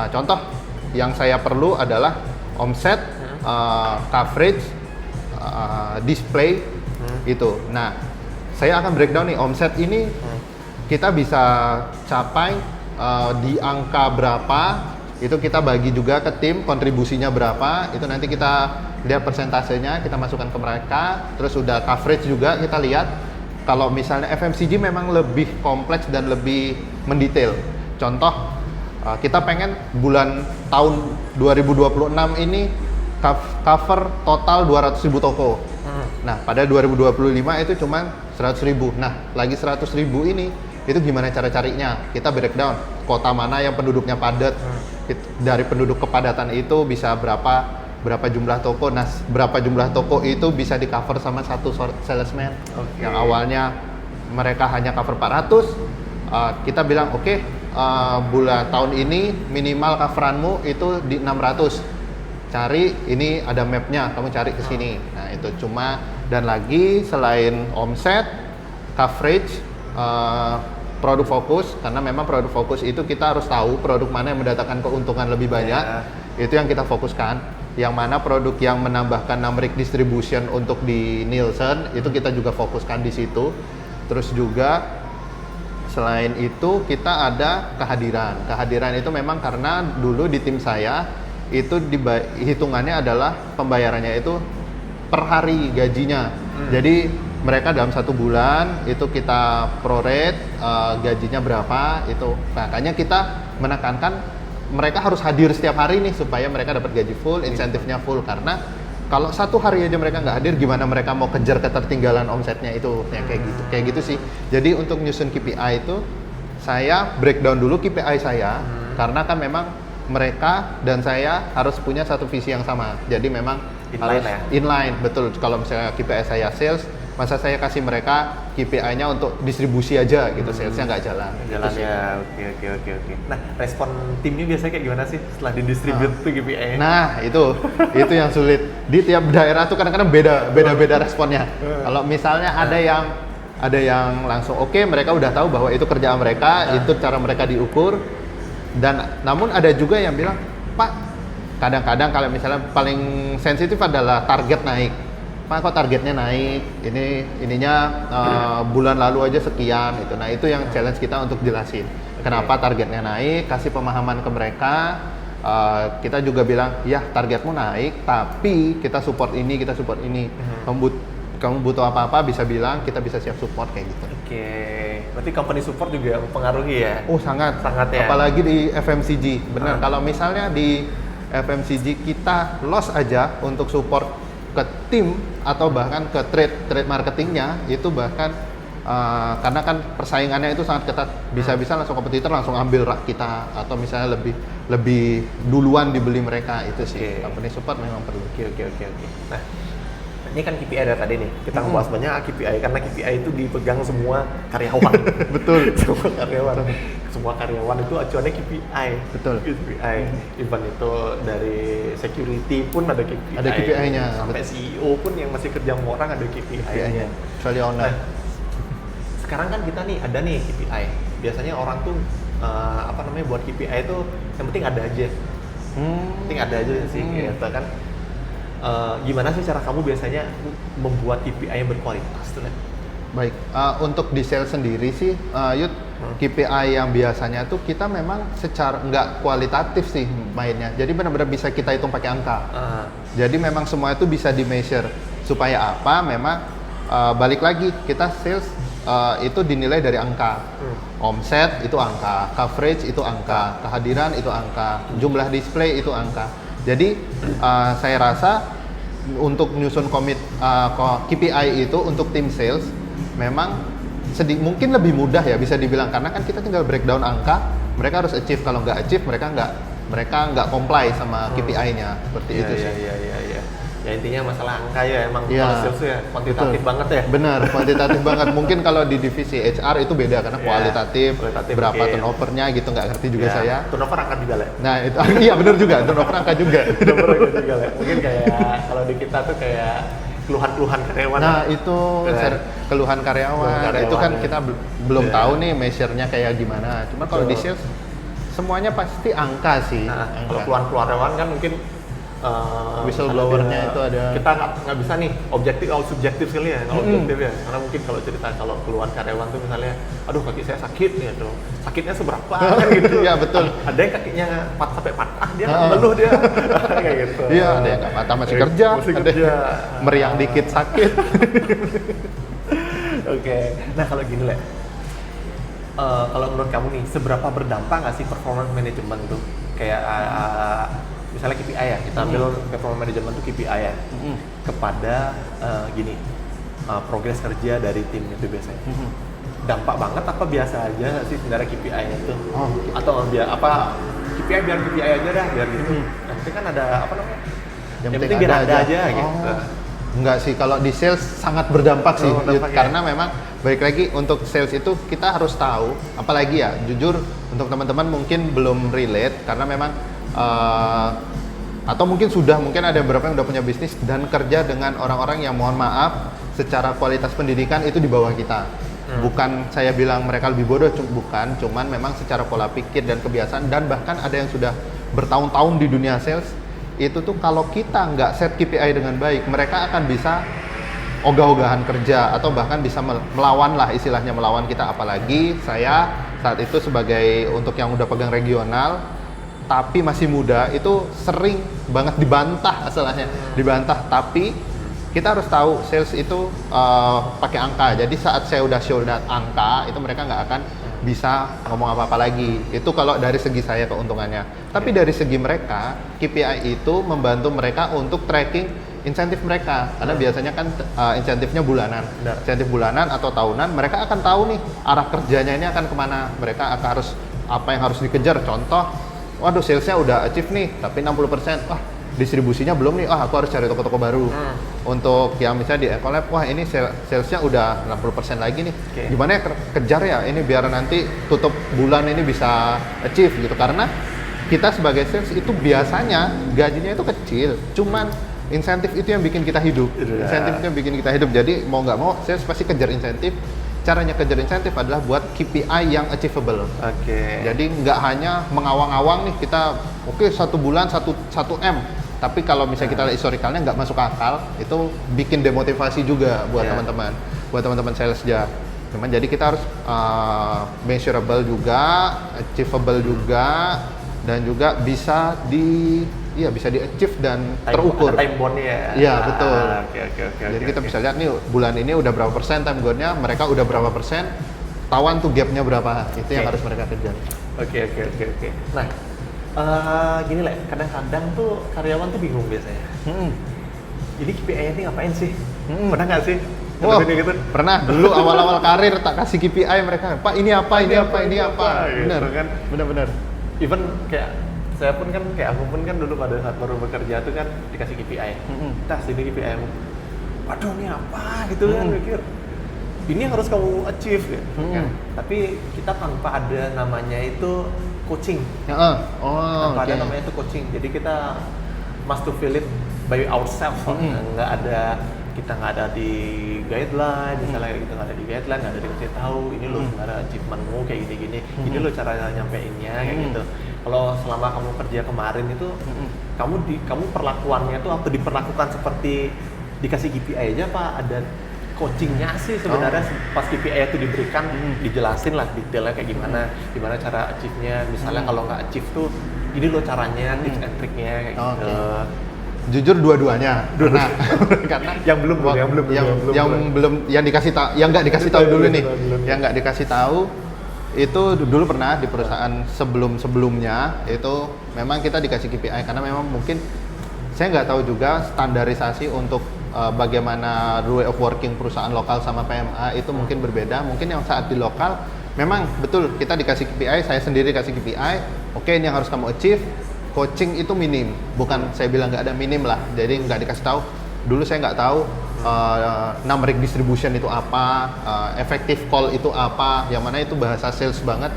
Speaker 2: contoh yang saya perlu adalah omset, coverage, display itu. Nah, saya akan breakdown nih omset ini kita bisa capai di angka berapa, itu kita bagi juga ke tim kontribusinya berapa, itu nanti kita lihat persentasenya, kita masukkan ke mereka. Terus udah coverage juga kita lihat. Kalau misalnya FMCG memang lebih kompleks dan lebih mendetail. Contoh, kita pengen bulan tahun 2026 ini cover total 200.000 toko. Nah, pada 2025 itu cuma 100.000. Nah, lagi 100.000 ini, itu gimana cara carinya? Kita breakdown, kota mana yang penduduknya padat, dari penduduk kepadatan itu bisa berapa jumlah toko. Nah, berapa jumlah toko itu bisa di cover sama satu salesman. Yang awalnya mereka hanya cover 400, kita bilang oke, bulan tahun ini minimal coveranmu itu di 600. Cari, ini ada mapnya, kamu cari ke sini. Nah, itu cuma, dan lagi selain omset, coverage, produk fokus, karena memang produk fokus itu kita harus tahu produk mana yang mendatangkan keuntungan lebih banyak. Itu yang kita fokuskan. Yang mana produk yang menambahkan numeric distribution untuk di Nielsen, itu kita juga fokuskan di situ. Terus juga selain itu kita ada kehadiran. Kehadiran itu memang karena dulu di tim saya itu hitungannya adalah pembayarannya itu per hari gajinya. Jadi mereka dalam 1 bulan itu kita prorate gajinya berapa itu. Makanya kita menekankan mereka harus hadir setiap hari nih supaya mereka dapat gaji full, insentifnya full. Karena kalau 1 hari aja mereka nggak hadir, gimana mereka mau kejar ketertinggalan omsetnya itu? Ya, kayak gitu sih. Jadi untuk nyusun KPI itu saya breakdown dulu KPI saya, karena kan memang mereka dan saya harus punya satu visi yang sama. Jadi memang harus inline, betul. Kalau misalnya KPI saya sales, masa saya kasih mereka KPI-nya untuk distribusi aja gitu, salesnya nggak jalan.
Speaker 1: Ya, oke. Nah, respon timnya biasanya kayak gimana sih setelah didistribute tuh KPI-nya?
Speaker 2: Nah, itu yang sulit. Di tiap daerah tuh kadang-kadang beda responnya. Kalau misalnya ada yang langsung oke, mereka udah tahu bahwa itu kerjaan mereka, itu cara mereka diukur. Dan namun ada juga yang bilang, Pak, kadang-kadang kalau misalnya paling sensitif adalah target naik. Pak, kok targetnya naik? Ininya bulan lalu aja sekian itu. Nah, itu yang challenge kita untuk jelasin. Kenapa targetnya naik? Kasih pemahaman ke mereka. Kita juga bilang, ya targetmu naik, tapi kita support ini. Kamu butuh apa-apa bisa bilang, kita bisa siap support kayak gitu.
Speaker 1: Oke. Berarti company support juga mempengaruhi ya?
Speaker 2: Oh, sangat ya. Apalagi di FMCG. Benar. Kalau misalnya di FMCG kita loss aja untuk support ke tim atau bahkan ke trade marketingnya itu bahkan karena kan persaingannya itu sangat ketat, bisa-bisa langsung kompetitor langsung ambil rak kita atau misalnya lebih duluan dibeli mereka itu sih. Company support memang perlu.
Speaker 1: Oke. Nah, ini kan KPI dari tadi nih, kita ngebahas banyak KPI karena KPI itu dipegang semua karyawan.
Speaker 2: Betul.
Speaker 1: Semua karyawan itu acuannya KPI.
Speaker 2: Betul.
Speaker 1: KPI. Even itu dari security pun ada KPI.
Speaker 2: Ada KPI-nya.
Speaker 1: Sampai CEO pun yang masih kerja sama orang ada KPI-nya.
Speaker 2: Kecuali owner.
Speaker 1: Nah, sekarang kan kita nih ada nih KPI. Biasanya orang tuh buat KPI itu yang penting ada aja. Penting ada aja sih gitu kan. Gimana sih cara kamu biasanya membuat KPI yang berkualitas tuh?
Speaker 2: Baik, untuk di sales sendiri sih, Yud, KPI yang biasanya tuh kita memang secara nggak kualitatif sih mainnya. Jadi benar-benar bisa kita hitung pakai angka. Jadi memang semua itu bisa di measure. Supaya apa? Memang balik lagi kita sales itu dinilai dari angka. Omset itu angka, coverage itu angka, kehadiran itu angka, jumlah display itu angka. Jadi saya rasa untuk nyusun KPI itu untuk tim sales memang mungkin lebih mudah ya bisa dibilang, karena kan kita tinggal breakdown angka, mereka harus achieve, kalau nggak achieve mereka nggak comply sama KPI-nya seperti itu sih.
Speaker 1: Iya. Ya intinya masalah angka ya, emang
Speaker 2: ya,
Speaker 1: sales ya kuantitatif banget ya.
Speaker 2: Benar, kuantitatif banget. Mungkin kalau di divisi HR itu beda karena kualitatif berapa mungkin turnovernya gitu, nggak ngerti juga saya.
Speaker 1: Turnover angka juga lah.
Speaker 2: Nah itu iya benar juga, turnover angka juga.
Speaker 1: Turnover angka juga lah. Mungkin kayak kalau di kita tuh kayak keluhan-keluhan karyawan.
Speaker 2: Nah itu keluhan karyawan. Itu kan kita belum tahu nih measure-nya kayak gimana. Cuma kalau di sales semuanya pasti angka sih.
Speaker 1: Kalau keluhan karyawan kan mungkin
Speaker 2: whistleblower-nya itu ada.
Speaker 1: Kita nggak bisa nih objektif atau subjektif sekali ya, objektif ya. Karena mungkin kalau cerita kalau keluhan karyawan tuh misalnya, aduh kaki saya sakit nih, aduh sakitnya seberapa kan gitu.
Speaker 2: Iya betul.
Speaker 1: Ada yang kakinya sampai patah, dia ngeluh dia kayak gitu.
Speaker 2: Iya, ada yang nggak patah masih kerja, ada meriang dikit sakit.
Speaker 1: Oke. Nah kalau gini lah, kalau menurut kamu nih, seberapa berdampak nggak sih performance management tuh? Kayak misalnya KPI ya, kita ambil performance management tuh KPI ya, kepada progres kerja dari tim itu biasanya. Dampak banget apa biasa aja sih sebenarnya KPI-nya itu? Atau KPI biar KPI aja dah, biar gitu. Nanti kan ada yang penting biar ada aja gitu.
Speaker 2: Enggak sih, kalau di sales sangat berdampak sih, karena memang baik lagi untuk sales itu kita harus tahu, apalagi ya jujur untuk teman-teman mungkin belum relate karena memang atau mungkin ada beberapa yang udah punya bisnis dan kerja dengan orang-orang yang mohon maaf secara kualitas pendidikan itu di bawah kita. Bukan saya bilang mereka lebih bodoh, bukan, cuman memang secara pola pikir dan kebiasaan, dan bahkan ada yang sudah bertahun-tahun di dunia sales itu tuh kalau kita nggak set KPI dengan baik, mereka akan bisa ogah-ogahan kerja atau bahkan bisa melawan lah, istilahnya melawan kita. Apalagi saya saat itu sebagai untuk yang udah pegang regional tapi masih muda itu sering banget dibantah, dibantah. Tapi kita harus tahu sales itu pakai angka. Jadi saat saya udah show that angka itu mereka nggak akan bisa ngomong apa-apa lagi. Itu kalau dari segi saya keuntungannya. Tapi dari segi mereka, KPI itu membantu mereka untuk tracking insentif mereka. Karena biasanya kan insentifnya bulanan. Insentif bulanan atau tahunan, mereka akan tahu nih arah kerjanya ini akan kemana. Mereka akan harus apa yang harus dikejar. Contoh, waduh salesnya udah achieve nih, tapi 60%. Wah, distribusinya belum nih, aku harus cari toko-toko baru. Untuk yang misalnya di Ecolab, wah ini salesnya udah 60% lagi nih. Gimana ya kejar ya ini biar nanti tutup bulan ini bisa achieve gitu. Karena kita sebagai sales itu biasanya gajinya itu kecil, cuman insentif itu yang bikin kita hidup. Insentif itu yang bikin kita hidup. Jadi mau nggak mau sales pasti kejar insentif. Caranya kejar insentif adalah buat KPI yang achievable. Jadi nggak hanya mengawang-awang nih kita satu bulan 1 M. Tapi kalau misalnya kita lihat historikalnya nggak masuk akal, itu bikin demotivasi juga buat teman-teman, buat teman-teman sales ya. Jadi kita harus measurable juga, achievable juga, dan juga bisa bisa di-achieve dan terukur.
Speaker 1: Time bond-nya ya?
Speaker 2: Iya, betul. Jadi kita bisa lihat nih, bulan ini udah berapa persen time bond-nya, mereka udah berapa persen, tawan tuh gap-nya berapa, itu yang harus mereka kejar. Oke.
Speaker 1: Nah, gini lah, kadang-kadang tuh karyawan tuh bingung biasanya. Jadi KPI ini ngapain sih? Pernah nggak sih?
Speaker 2: Gitu? Pernah, dulu awal-awal karir tak kasih KPI mereka, Pak ini apa. Bener kan? Bener.
Speaker 1: Even kayak saya pun kan, kayak aku pun kan dulu pada saat baru bekerja tuh kan dikasih KPI. Tas ini KPI-mu. waduh ini apa gitu kan, mikir ini harus kamu achieve ya. Tapi kita tanpa ada namanya itu coaching. Tanpa ada namanya itu coaching. Jadi kita must to feel it by ourselves. Kita nggak ada di guideline, misalnya gitu, nggak ada di guideline, nggak ada dikasih tahu ini lo sebenarnya achievementmu kayak gini-gini, ini lo cara nyampeinnya kayak gitu. Kalau selama kamu kerja kemarin itu, kamu perlakuannya tuh atau diperlakukan seperti dikasih KPI aja apa ada coachingnya sih sebenarnya. Pas KPI itu diberikan, dijelasin lah detailnya kayak gimana cara achieve-nya. Misalnya kalau nggak achieve tuh, ini lo caranya, tips and triknya kayak gitu.
Speaker 2: Jujur dua-duanya. Karena yang dikasih tahu, yang nggak dikasih tahu dulu nih. Yang nggak dikasih tahu itu dulu pernah di perusahaan sebelumnya itu memang kita dikasih KPI karena memang mungkin saya nggak tahu juga standarisasi untuk bagaimana rule of working perusahaan lokal sama PMA itu mungkin berbeda. Mungkin yang saat di lokal memang betul kita dikasih KPI, saya sendiri kasih KPI, oke ini yang harus kamu achieve. Coaching itu minim, bukan saya bilang nggak ada minim lah, jadi nggak dikasih tahu. Dulu saya nggak tahu numeric distribution itu apa, effective call itu apa, yang mana itu bahasa sales banget,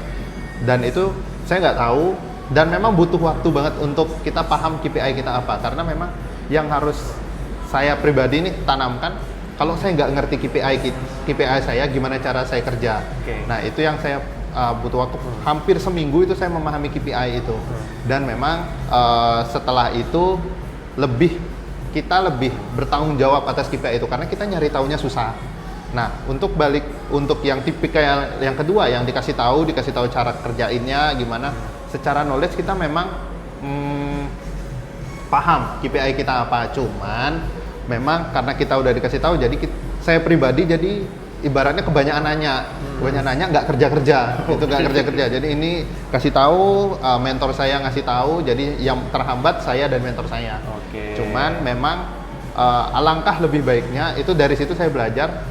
Speaker 2: dan itu saya nggak tahu, dan memang butuh waktu banget untuk kita paham KPI kita apa, karena memang yang harus saya pribadi nih tanamkan, kalau saya nggak ngerti KPI saya, gimana cara saya kerja. Nah itu yang saya butuh waktu hampir seminggu itu saya memahami KPI itu, dan memang setelah itu kita lebih bertanggung jawab atas KPI itu karena kita nyari taunya susah. Nah untuk yang tipikal yang kedua yang dikasih tahu cara kerjainnya gimana, secara knowledge kita memang paham KPI kita apa, cuman memang karena kita udah dikasih tahu, jadi saya pribadi jadi ibaratnya kebanyakan nanya nggak kerja itu nggak kerja. Jadi ini kasih tahu, mentor saya ngasih tahu, jadi yang terhambat saya dan mentor saya. Cuman memang alangkah lebih baiknya itu dari situ saya belajar,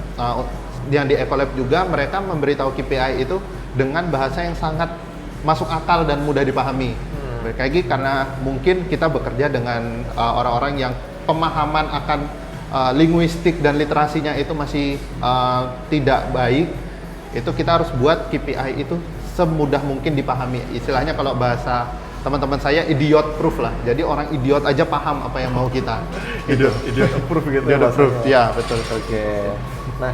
Speaker 2: yang di Ecolab juga mereka memberitahu KPI itu dengan bahasa yang sangat masuk akal dan mudah dipahami. Kayak karena mungkin kita bekerja dengan orang-orang yang pemahaman akan linguistik dan literasinya itu masih tidak baik, itu kita harus buat KPI itu semudah mungkin dipahami. Istilahnya kalau bahasa teman-teman saya idiot proof lah, jadi orang idiot aja paham apa yang mau kita.
Speaker 1: Idiot proof gitu.
Speaker 2: Idiot proof, ya betul.
Speaker 1: Nah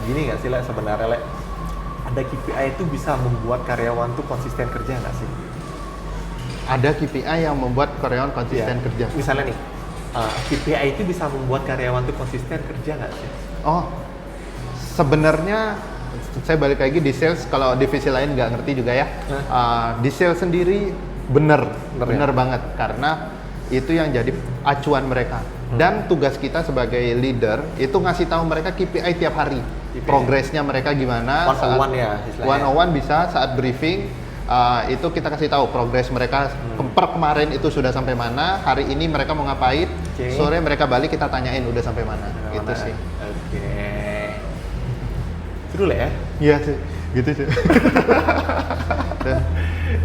Speaker 1: gini nggak sih Le, sebenarnya Le, ada KPI itu bisa membuat karyawan tuh konsisten kerja nggak sih?
Speaker 2: Ada KPI yang membuat karyawan konsisten kerja.
Speaker 1: Misalnya nih, KPI itu bisa membuat karyawan tuh konsisten kerja nggak sih?
Speaker 2: Sebenarnya saya balik lagi di sales, kalau divisi lain nggak ngerti juga ya. Di sales sendiri bener banget, karena itu yang jadi acuan mereka. Dan tugas kita sebagai leader itu ngasih tahu mereka KPI tiap hari, progresnya mereka gimana.
Speaker 1: One-on-one ya istilahnya.
Speaker 2: One-on-one bisa saat briefing. Itu kita kasih tahu progres mereka kemarin itu sudah sampai mana, hari ini mereka mau ngapain, sore mereka balik kita tanyain udah sampai mana. Gitu sih.
Speaker 1: Seru lah ya?
Speaker 2: Iya sih, gitu sih.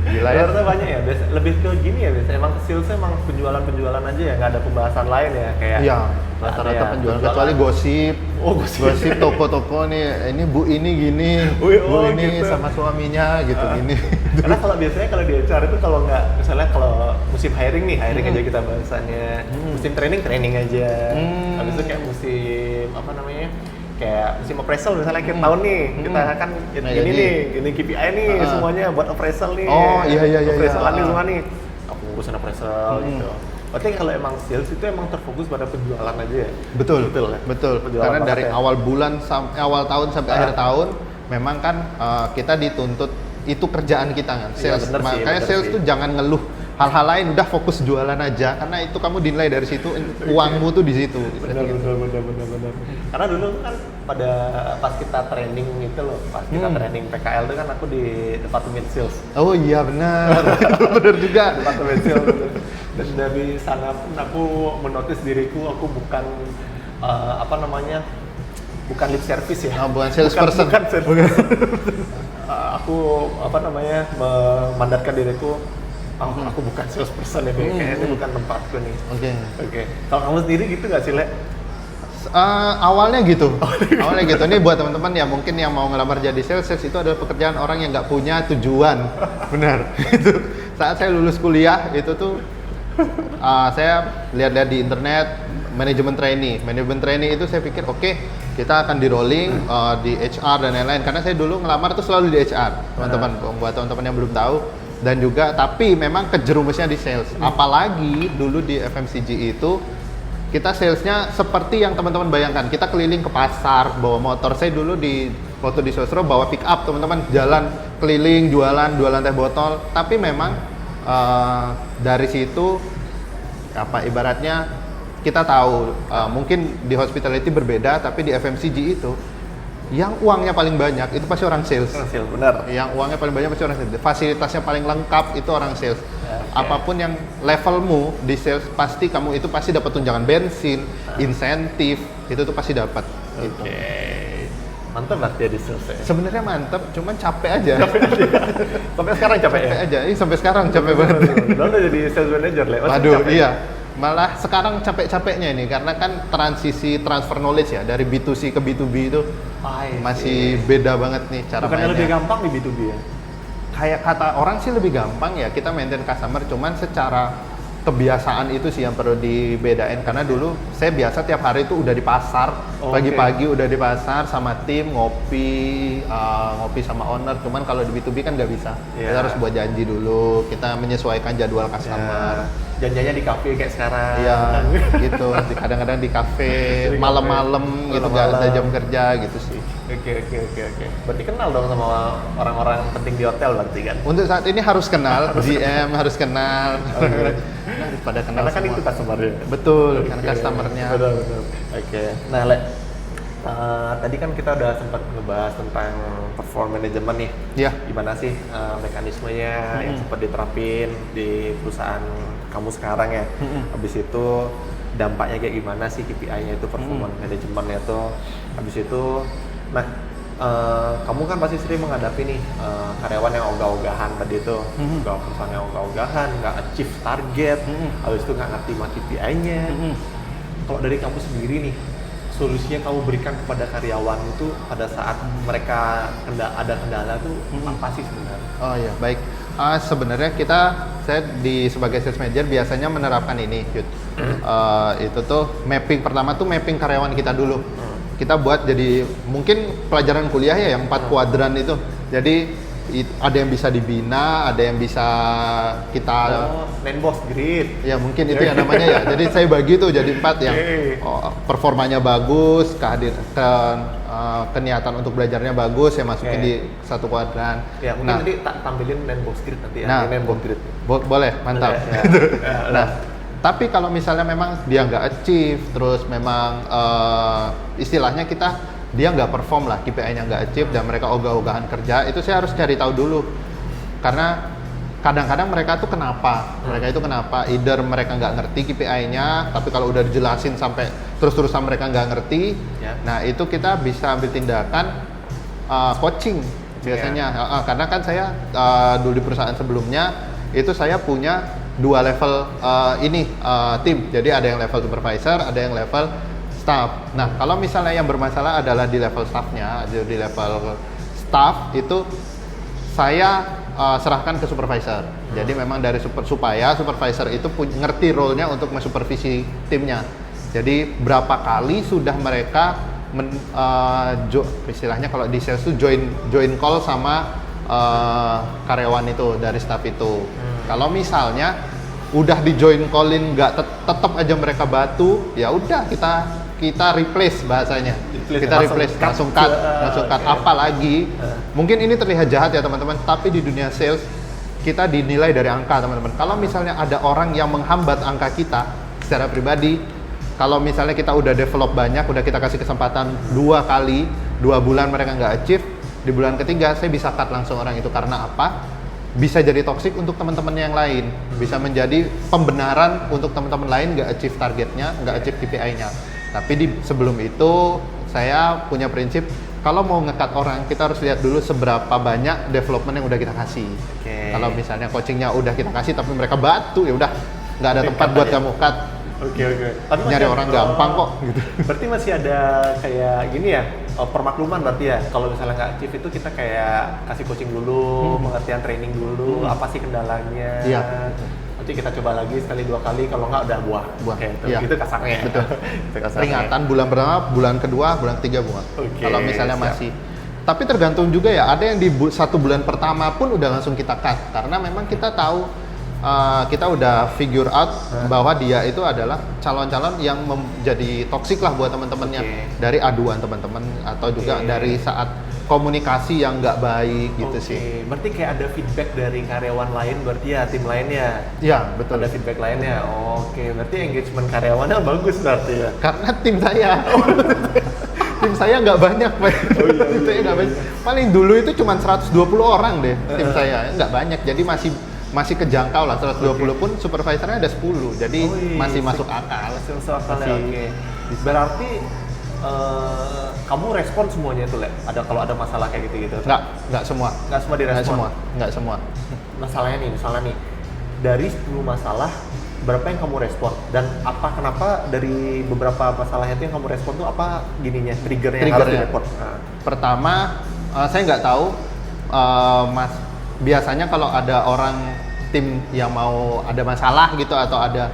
Speaker 2: Gila ya.
Speaker 1: Ternyata banyak ya, lebih ke gini ya biasanya, emang salesnya emang penjualan aja ya, nggak ada pembahasan lain ya kayak.
Speaker 2: Iya, rata-rata penjualan, kecuali gosip. Gosip toko-toko nih, ini bu ini gini, bu ini gitu. Sama suaminya gitu gini.
Speaker 1: Karena kalau biasanya kalau di HR itu kalau nggak, misalnya kalau musim hiring nih, hiring aja kita bahasannya, musim training aja, habis itu kayak musim apa namanya, kayak musim appraisal misalnya akhir tahun nih, kita akan ini KPI nih semuanya buat appraisal nih. Appraisal nih semua nih, aku urusan appraisal gitu. Berarti kalau emang sales itu emang terfokus pada penjualan aja ya?
Speaker 2: Betul. Karena dari awal bulan awal tahun sampai akhir tahun, memang kan kita dituntut, itu kerjaan kita kan, sales. Makanya sales tuh jangan ngeluh hal-hal lain, udah fokus jualan aja, karena itu kamu dinilai dari situ, uangmu tuh di situ.
Speaker 1: Benar. Karena dulu kan pas kita training itu loh, pas kita training PKL itu kan aku di departemen sales.
Speaker 2: Oh iya benar, benar juga.
Speaker 1: Departemen sales. Dan dari sana pun aku menotis diriku, aku bukan bukan lip service ya.
Speaker 2: Bukan sales person.
Speaker 1: Bukan sales person. Aku memandatkan diriku, aku bukan sales person ya, kayaknya ini bukan tempatku nih. Oke. Kalau kamu sendiri gitu nggak sih, Le?
Speaker 2: Awalnya gitu. Awalnya gitu. Ini buat teman-teman yang mungkin yang mau ngelamar jadi sales itu adalah pekerjaan orang yang nggak punya tujuan. Benar. Itu saat saya lulus kuliah itu tuh saya lihat-lihat di internet manajemen trainee itu saya pikir oke, kita akan di rolling di HR dan lain-lain karena saya dulu ngelamar tuh selalu di HR, teman-teman. Buat teman-teman yang belum tahu, dan juga tapi memang kejerumusnya di sales. Apalagi dulu di FMCG itu kita salesnya seperti yang teman-teman bayangkan, kita keliling ke pasar bawa motor. Saya dulu waktu di Sosro bawa pick up, teman-teman, jalan keliling jualan teh botol. Tapi memang dari situ ibaratnya kita tahu mungkin di hospitality berbeda, tapi di FMCG itu yang uangnya paling banyak itu pasti orang sales.
Speaker 1: Sales, benar.
Speaker 2: Yang uangnya paling banyak pasti orang sales. Fasilitasnya paling lengkap itu orang sales. Apapun yang levelmu di sales, pasti kamu itu pasti dapat tunjangan bensin, insentif, itu tuh pasti dapat.
Speaker 1: Oke. Mantap lah dia di sales ya.
Speaker 2: Sebenarnya mantap, cuman capek aja.
Speaker 1: Sampai sekarang capek ya?
Speaker 2: Capek aja. Ini sampai sekarang capek banget.
Speaker 1: Lo udah jadi sales manager lah.
Speaker 2: Aduh, iya. Malah sekarang capek-capeknya ini karena kan transisi transfer knowledge ya dari B2C ke B2B itu masih beda banget nih cara
Speaker 1: Bukannya
Speaker 2: mainnya.
Speaker 1: lebih gampang di B2B ya?
Speaker 2: Kayak kata orang sih lebih gampang ya, kita maintain customer, cuman secara kebiasaan itu sih yang perlu dibedain. Karena dulu saya biasa tiap hari itu udah di pasar, pagi-pagi udah di pasar sama tim ngopi sama owner. Cuman kalau di B2B kan nggak bisa, kita harus buat janji dulu, kita menyesuaikan jadwal customer.
Speaker 1: Janjinya di kafe kayak sekarang.
Speaker 2: Iya, gitu. Kadang-kadang di kafe malam-malam gitu, nggak ada jam kerja gitu sih.
Speaker 1: Oke. Berarti kenal dong sama orang-orang penting di hotel berarti kan?
Speaker 2: Untuk saat ini harus kenal, GM harus kenal. Harus pada kenal
Speaker 1: Karena kan
Speaker 2: semua.
Speaker 1: itu customer-nya.
Speaker 2: Betul, kan customer-nya.
Speaker 1: Betul. Oke. Nah, tadi kan kita udah sempat ngebahas tentang perform management nih.
Speaker 2: Iya.
Speaker 1: Gimana sih mekanismenya yang sempat diterapin di perusahaan kamu sekarang ya? Habis itu dampaknya kayak gimana sih KPI-nya itu, performance manajemennya tuh. Habis itu, nah kamu kan pasti sering menghadapi nih karyawan yang ogah-ogahan tadi itu, perusahaan yang ogah-ogahan, nggak achieve target, habis itu nggak ngerti KPI-nya. Kalau dari kamu sendiri nih, solusinya kamu berikan kepada karyawan itu pada saat mereka ada kendala tuh apa sih sebenarnya?
Speaker 2: Oh iya, baik. Sebenarnya saya sebagai sales manager biasanya menerapkan ini, Yud. Itu tuh pertama tuh mapping karyawan kita dulu. Kita buat jadi mungkin pelajaran kuliah ya yang 4 kuadran itu. Jadi ada yang bisa dibina, ada yang bisa kita
Speaker 1: Nenbos grid.
Speaker 2: ya mungkin itu ya namanya ya. Jadi saya bagi tuh jadi 4 yang performanya bagus, keniatan untuk belajarnya bagus, saya masukin di satu kuadran.
Speaker 1: Ya mungkin nanti tak tampilin Nenbos grid nanti ya.
Speaker 2: Nah,
Speaker 1: Nenbos grid.
Speaker 2: Boleh, mantap. Nah, tapi kalau misalnya memang dia nggak achieve, terus memang istilahnya dia nggak perform lah, KPI-nya nggak achieve dan mereka ogah-ogahan kerja, itu saya harus cari tahu dulu. Karena kadang-kadang mereka itu kenapa? Either mereka nggak ngerti KPI-nya, tapi kalau udah dijelasin sampai terus-terusan mereka nggak ngerti, nah itu kita bisa ambil tindakan coaching biasanya. Karena kan saya dulu di perusahaan sebelumnya, itu saya punya 2 level tim. Jadi ada yang level supervisor, ada yang level staff. Nah, kalau misalnya yang bermasalah adalah di level staffnya, di level staff itu saya serahkan ke supervisor. Jadi memang dari supaya supervisor itu ngerti role-nya untuk mensupervisi timnya. Jadi berapa kali sudah mereka istilahnya kalau di sales itu join call sama karyawan itu dari staff itu. Kalau misalnya udah di join call-in nggak tetap aja mereka batu, ya udah kita replace bahasanya. Kita replace langsung cut. Apalagi mungkin ini terlihat jahat ya teman-teman, tapi di dunia sales kita dinilai dari angka, teman-teman. Kalau misalnya ada orang yang menghambat angka kita secara pribadi, kalau misalnya kita udah develop banyak, udah kita kasih kesempatan 2 kali, 2 bulan mereka nggak achieve, di bulan ketiga saya bisa cut langsung orang itu. Karena apa? Bisa jadi toksik untuk teman-teman yang lain, bisa menjadi pembenaran untuk teman-teman lain nggak achieve targetnya, nggak achieve KPI-nya. Tapi sebelum itu saya punya prinsip, kalau mau nge-cut orang, kita harus lihat dulu seberapa banyak development yang udah kita kasih. Kalau misalnya coachingnya udah kita kasih tapi mereka batu, ya udah nggak ada tempat buat kamu cut.
Speaker 1: Oke. Tapi masih
Speaker 2: Nyari orang gampang kok gitu.
Speaker 1: Berarti masih ada kayak gini ya, permakluman berarti ya. Kalau misalnya nggak chief itu kita kayak kasih coaching dulu, pengertian training dulu, apa sih kendalanya.
Speaker 2: Iya.
Speaker 1: Nanti kita coba lagi sekali 2 kali, kalau nggak udah buang.
Speaker 2: Buang.
Speaker 1: Gitu.
Speaker 2: Iya.
Speaker 1: Itu kasarnya.
Speaker 2: Betul.
Speaker 1: Itu kasarnya.
Speaker 2: Peringatan bulan pertama, bulan kedua, bulan ketiga buang.
Speaker 1: Oke,
Speaker 2: Kalau misalnya
Speaker 1: siap.
Speaker 2: masih, tapi tergantung juga ya. Ada yang di 1 bulan pertama pun udah langsung kita cut karena memang kita tahu kita udah figure out bahwa dia itu adalah calon-calon yang menjadi toksik lah buat teman-temannya.
Speaker 1: Oke.
Speaker 2: Dari aduan teman-teman atau juga
Speaker 1: Oke.
Speaker 2: dari saat komunikasi yang nggak baik gitu
Speaker 1: Oke.
Speaker 2: sih.
Speaker 1: Berarti kayak ada feedback dari karyawan lain, berarti ya tim lainnya.
Speaker 2: Iya betul.
Speaker 1: Ada feedback lainnya. Oke, berarti engagement karyawannya bagus berarti ya.
Speaker 2: Karena tim saya tim saya nggak banyak Pak. Tim saya nggak banyak. Paling dulu itu cuma 120 orang deh tim saya, nggak banyak. Jadi masih kejangkau lah. 120 pun supervisornya ada 10, jadi masih masuk akal.
Speaker 1: Masih masuk akal ya.
Speaker 2: Masih
Speaker 1: Oke. Berarti kamu respon semuanya itu, Le? Kalau ada masalah kayak gitu-gitu?
Speaker 2: Nggak semua.
Speaker 1: Nggak semua direspon?
Speaker 2: Nggak semua.
Speaker 1: Masalahnya nih, misalnya nih, dari 10 masalah, berapa yang kamu respon? Dan kenapa dari beberapa masalah itu yang kamu respon tuh apa gininya, triggernya yang harus direport? Nah.
Speaker 2: Pertama, saya nggak tahu, Mas. Biasanya kalau ada orang tim yang mau ada masalah gitu atau ada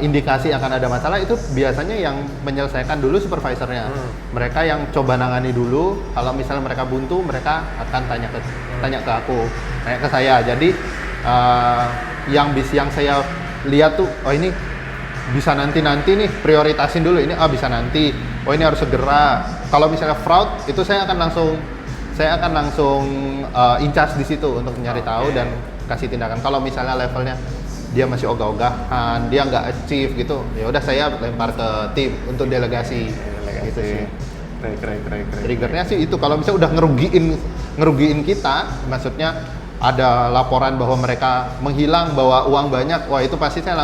Speaker 2: indikasi akan ada masalah, itu biasanya yang menyelesaikan dulu supervisornya. Mereka yang coba nangani dulu. Kalau misalnya mereka buntu, mereka akan tanya ke aku, tanya ke saya. Jadi yang saya lihat tuh, oh ini bisa nanti nih, prioritasin dulu ini. Bisa nanti. Oh ini harus segera. Kalau misalnya fraud, itu saya akan langsung in charge di situ untuk nyari tahu dan kasih tindakan. Kalau misalnya levelnya dia masih ogah-ogahan, dia nggak achieve gitu, ya udah saya lempar ke tim untuk delegasi. Gitu sih.
Speaker 1: Keren.
Speaker 2: Triggernya sih itu, kalau misalnya udah ngerugiin kita, maksudnya ada laporan bahwa mereka menghilang, bawa uang banyak, wah itu pasti saya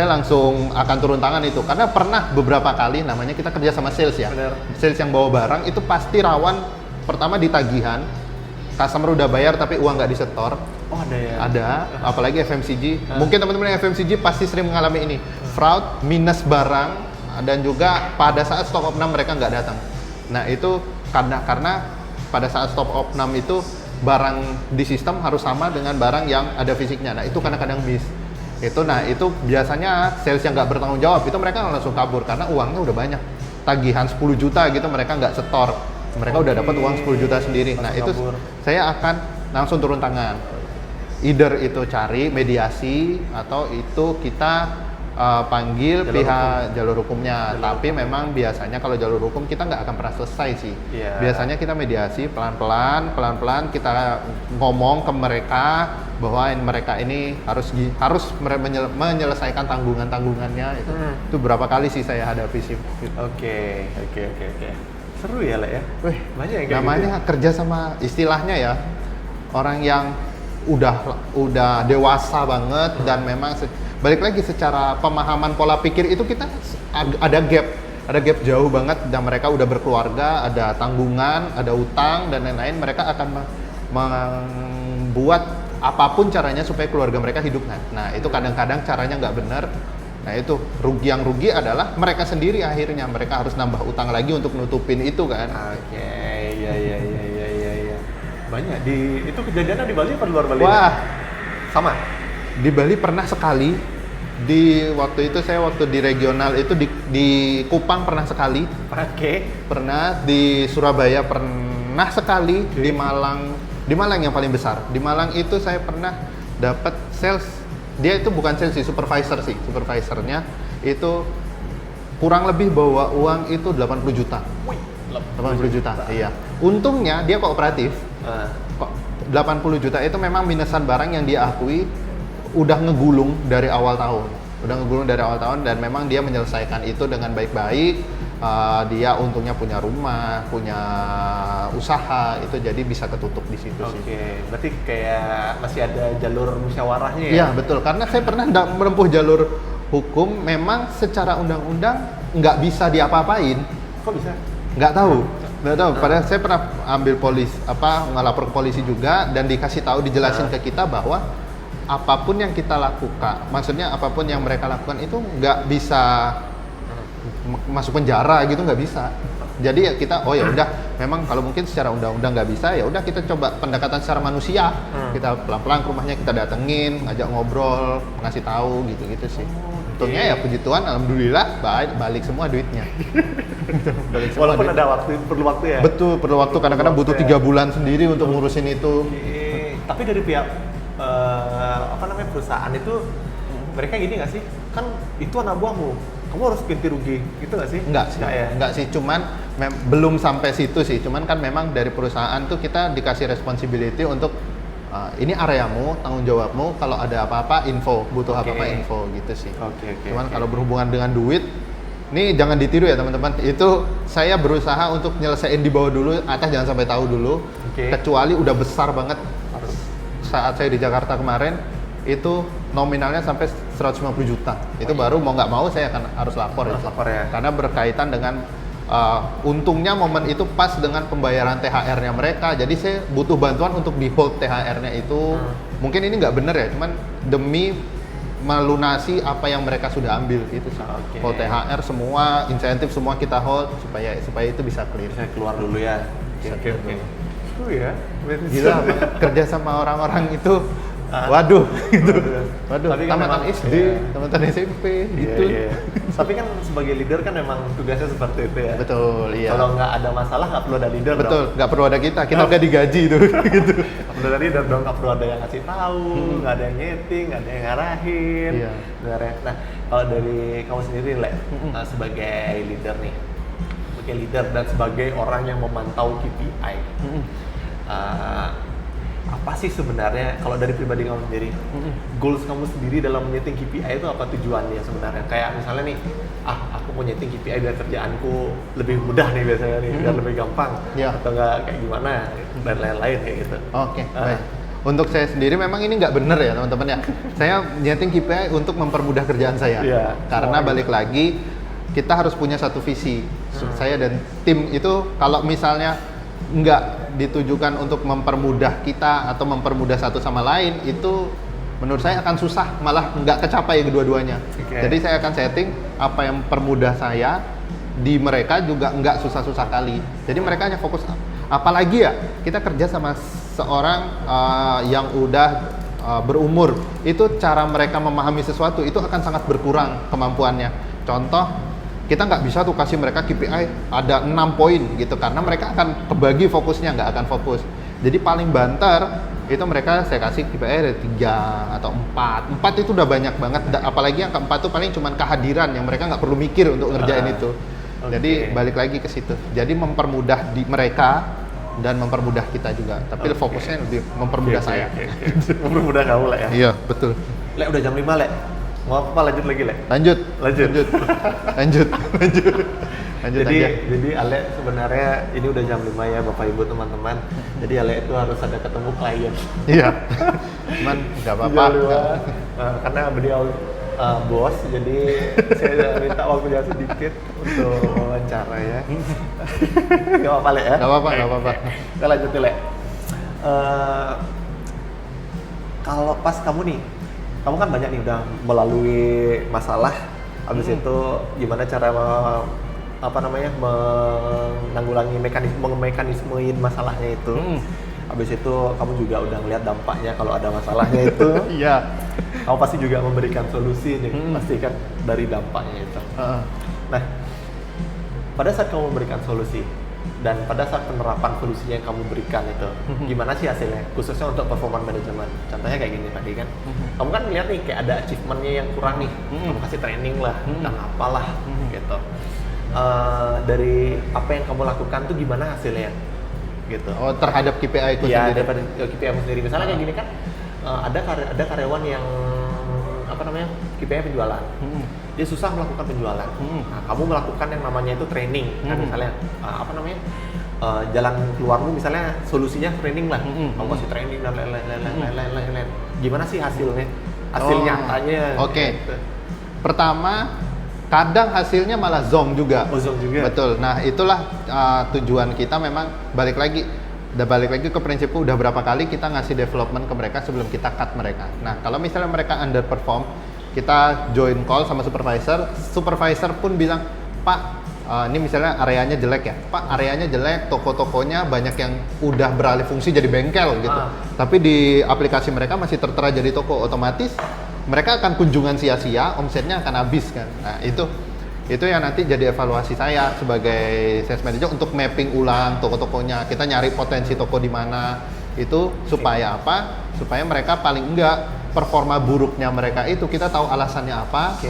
Speaker 2: langsung akan turun tangan itu. Karena pernah beberapa kali, namanya kita kerja sama sales ya.
Speaker 1: Bener.
Speaker 2: Sales yang bawa barang itu pasti rawan, pertama di tagihan, customer udah bayar tapi uang nggak disetor.
Speaker 1: Oh ada ya?
Speaker 2: Ada, apalagi FMCG. Mungkin teman-teman yang FMCG pasti sering mengalami ini. Fraud, minus barang, dan juga pada saat stop of 6 mereka nggak datang. Nah itu karena pada saat stop of 6 itu barang di sistem harus sama dengan barang yang ada fisiknya. Nah itu kadang-kadang miss. Itu biasanya sales yang nggak bertanggung jawab, itu mereka langsung kabur karena uangnya udah banyak. Tagihan 10 juta gitu mereka nggak setor. Mereka udah dapat uang 10 juta sendiri. Nah itu saya akan langsung turun tangan. Either itu cari mediasi atau itu kita panggil pihak jalur hukumnya. Tapi memang biasanya kalau jalur hukum kita nggak akan pernah selesai sih. Biasanya kita mediasi pelan-pelan kita ngomong ke mereka bahwa mereka ini harus menyelesaikan tanggungannya itu. Itu berapa kali sih saya hadapi sih.
Speaker 1: Oke. Seru ya, Le ya?
Speaker 2: Wih,
Speaker 1: banyak yang kayak
Speaker 2: namanya
Speaker 1: gitu.
Speaker 2: kerja sama, istilahnya ya, orang yang udah dewasa banget dan memang balik lagi secara pemahaman pola pikir itu kita ada gap jauh banget, dan mereka udah berkeluarga, ada tanggungan, ada utang dan lain-lain. Mereka akan membuat apapun caranya supaya keluarga mereka hidup. Nah itu kadang-kadang caranya nggak benar. Nah itu yang rugi adalah mereka sendiri, akhirnya mereka harus nambah utang lagi untuk nutupin itu kan.
Speaker 1: Oke, iya. Banyak itu kejadiannya di Bali apa di luar Bali?
Speaker 2: Wah,
Speaker 1: sama.
Speaker 2: Di Bali pernah sekali. Waktu itu saya di regional itu di Kupang pernah sekali.
Speaker 1: Oke.
Speaker 2: Pernah di Surabaya pernah sekali. Di Malang yang paling besar. Di Malang itu saya pernah dapat sales. Dia itu bukan sales sih, supervisornya itu kurang lebih bawa uang itu 80 juta.
Speaker 1: Wih,
Speaker 2: 80 juta. Iya. Untungnya dia kooperatif. Kok 80 juta itu memang minusan barang yang dia akui udah ngegulung dari awal tahun. Dan memang dia menyelesaikan itu dengan baik-baik. Dia untungnya punya rumah, punya usaha, itu jadi bisa ketutup di situ sih.
Speaker 1: Oke, berarti kayak masih ada jalur musyawarahnya ya?
Speaker 2: Iya betul, karena saya pernah menempuh jalur hukum, memang secara undang-undang nggak bisa diapa-apain.
Speaker 1: Kok bisa?
Speaker 2: Nggak tahu. Padahal saya pernah ambil ngelapor ke polisi juga, dan dijelasin ke kita bahwa apapun yang kita lakukan, maksudnya apapun yang mereka lakukan itu nggak bisa masuk penjara gitu, nggak bisa. Jadi ya kita, oh ya udah, memang kalau mungkin secara undang-undang nggak bisa, ya udah kita coba pendekatan secara manusia. Kita pelan-pelan ke rumahnya, kita datengin, ngajak ngobrol, ngasih tahu gitu-gitu sih. Untungnya ya puji Tuhan, alhamdulillah balik semua duitnya. Balik semua
Speaker 1: Walaupun
Speaker 2: duit.
Speaker 1: ada perlu waktu ya.
Speaker 2: Betul, perlu waktu. Kadang-kadang butuh 3 bulan sendiri untuk ngurusin itu.
Speaker 1: Tapi dari pihak perusahaan itu mereka gini nggak sih? Kan itu anak buahmu, kamu harus ganti rugi, gitu nggak sih?
Speaker 2: Enggak sih, enggak sih. Cuman belum sampai situ sih. Cuman kan memang dari perusahaan tuh kita dikasih responsibility untuk ini areamu, tanggung jawabmu. Kalau ada apa-apa, info, butuh apa-apa info gitu sih. Cuman kalau berhubungan dengan duit, ini jangan ditiru ya teman-teman. Itu saya berusaha untuk nyelesain di bawah dulu, atas jangan sampai tahu dulu. Kecuali udah besar banget. Saat saya di Jakarta kemarin, itu nominalnya sampai 150 juta. Itu baru mau nggak mau saya akan harus lapor itu. Karena berkaitan dengan untungnya momen itu pas dengan pembayaran THR-nya mereka. Jadi saya butuh bantuan untuk di hold THR-nya itu. Mungkin ini nggak bener ya, cuman demi melunasi apa yang mereka sudah ambil itu sih. Hold THR semua, insentif semua kita hold supaya itu bisa clear.
Speaker 1: Bisa keluar dulu ya. Oke. Itu ya.
Speaker 2: Gila, kerja sama orang-orang itu. Waduh, gitu. Waduh,
Speaker 1: tapi kan
Speaker 2: tamatan
Speaker 1: memang,
Speaker 2: SD, tamatan SMP, gitu.
Speaker 1: Tapi kan sebagai leader kan memang tugasnya seperti itu ya.
Speaker 2: Betul, iya.
Speaker 1: Kalau nggak ada masalah nggak perlu ada leader.
Speaker 2: Betul, nggak perlu ada kita udah digaji itu. Gitu.
Speaker 1: Nggak perlu ada leader dong, nggak perlu ada yang ngasih tahu, nggak ada yang nyeting, nggak ada yang ngarahin. Nah, kalau dari kamu sendiri, Le, sebagai leader nih, sebagai leader dan sebagai orang yang memantau KPI, apa sih sebenarnya kalau dari pribadi kamu sendiri, goals kamu sendiri dalam menyeting KPI itu apa tujuannya sebenarnya? Kayak misalnya nih, aku mau nyeting KPI biar kerjaanku lebih mudah nih biasanya nih, biar lebih gampang, atau enggak kayak gimana dan lain-lain kayak gitu.
Speaker 2: Oke, baik. Untuk saya sendiri memang ini nggak bener ya teman-teman ya. Saya nyeting KPI untuk mempermudah kerjaan saya. Karena balik lagi kita harus punya satu visi. Saya dan tim itu kalau misalnya nggak ditujukan untuk mempermudah kita atau mempermudah satu sama lain, itu menurut saya akan susah, malah nggak kecapai kedua-duanya. Jadi saya akan setting apa yang permudah saya, di mereka juga nggak susah-susah kali. Jadi mereka hanya fokus, apalagi ya kita kerja sama seorang yang udah berumur, itu cara mereka memahami sesuatu itu akan sangat berkurang kemampuannya. Contoh, kita nggak bisa tuh kasih mereka KPI ada 6 poin gitu, karena mereka akan kebagi fokusnya, nggak akan fokus. Jadi paling banter itu mereka saya kasih KPI ada 3 atau 4 itu udah banyak banget. Apalagi yang keempat tuh paling cuman kehadiran yang mereka nggak perlu mikir untuk ngerjain itu. Jadi balik lagi ke situ, jadi mempermudah di mereka dan mempermudah kita juga, tapi fokusnya lebih mempermudah saya.
Speaker 1: Mempermudah kamu, Le, ya?
Speaker 2: Iya, betul.
Speaker 1: Le, udah jam 5, Le. Mau apa lanjut lagi, Le?
Speaker 2: Lanjut.
Speaker 1: Jadi
Speaker 2: aja.
Speaker 1: Ale sebenarnya ini udah jam 5 ya Bapak Ibu teman-teman. Jadi Ale itu harus ada ketemu klien.
Speaker 2: Iya. Cuman nggak apa-apa.
Speaker 1: Karena beliau bos, jadi saya minta waktunya sedikit untuk wawancara ya. Gak apa-apa, Le, ya?
Speaker 2: Gak apa-apa.
Speaker 1: Kita lanjut, Le. Kalau pas kamu nih, kamu kan banyak nih udah melalui masalah, habis itu gimana cara menanggulangi mekanismein masalahnya itu. Habis itu kamu juga udah ngeliat dampaknya kalau ada masalahnya itu.
Speaker 2: Iya.
Speaker 1: Kamu pasti juga memberikan solusi nih, pasti kan dari dampaknya itu. Nah, pada saat kamu memberikan solusi dan pada saat penerapan solusinya yang kamu berikan itu, gimana sih hasilnya? Khususnya untuk performance management. Contohnya kayak gini tadi kan, kamu kan lihat nih kayak ada achievementnya yang kurang nih, kamu kasih training lah dan apalah gitu. Dari apa yang kamu lakukan tuh gimana hasilnya? Gitu.
Speaker 2: Oh, terhadap KPI itu
Speaker 1: ya,
Speaker 2: sendiri.
Speaker 1: daripada KPI sendiri. Misalnya kayak gini kan, ada karyawan yang KPI penjualan. Dia susah melakukan penjualan. Nah, kamu melakukan yang namanya itu training. Kan misalnya jalan keluarmu misalnya solusinya training lah. Kamu kasih training dan lain-lain. Gimana sih hasilnya? Hasil nyatanya.
Speaker 2: Oke. Pertama, kadang hasilnya malah zonk juga.
Speaker 1: Zonk juga.
Speaker 2: Betul. Nah, itulah tujuan kita memang balik lagi. udah balik lagi ke prinsipku, udah berapa kali kita ngasih development ke mereka sebelum kita cut mereka. Nah, kalau misalnya mereka underperform, kita join call sama supervisor, supervisor pun bilang, Pak, ini misalnya areanya jelek ya, Pak, areanya jelek, toko-tokonya banyak yang udah beralih fungsi jadi bengkel gitu. Tapi di aplikasi mereka masih tertera jadi toko, otomatis mereka akan kunjungan sia-sia, omsetnya akan habis kan. Nah, itu yang nanti jadi evaluasi saya sebagai sales manager untuk mapping ulang toko-tokonya. Kita nyari potensi toko di mana itu supaya apa? Supaya mereka paling enggak performa buruknya mereka itu kita tahu alasannya apa,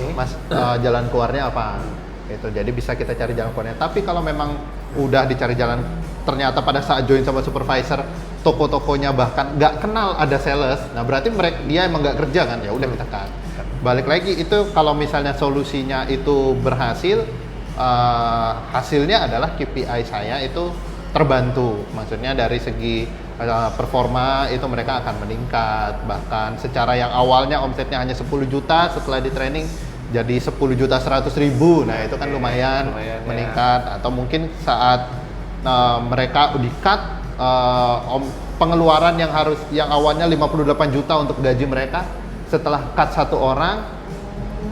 Speaker 2: jalan keluarnya apa. Itu jadi bisa kita cari jalan keluarnya. Tapi kalau memang udah dicari jalan, ternyata pada saat join sama supervisor toko-tokonya bahkan nggak kenal ada sales, nah berarti dia emang nggak kerja kan, ya udah kita cut. Balik lagi itu kalau misalnya solusinya itu berhasil, hasilnya adalah KPI saya itu terbantu, maksudnya dari segi performa itu mereka akan meningkat, bahkan secara yang awalnya omsetnya hanya 10 juta setelah di training jadi 10 juta 100 ribu, nah itu kan lumayan meningkat ya. Atau mungkin saat mereka di cut pengeluaran yang awalnya 58 juta untuk gaji mereka, setelah cut satu orang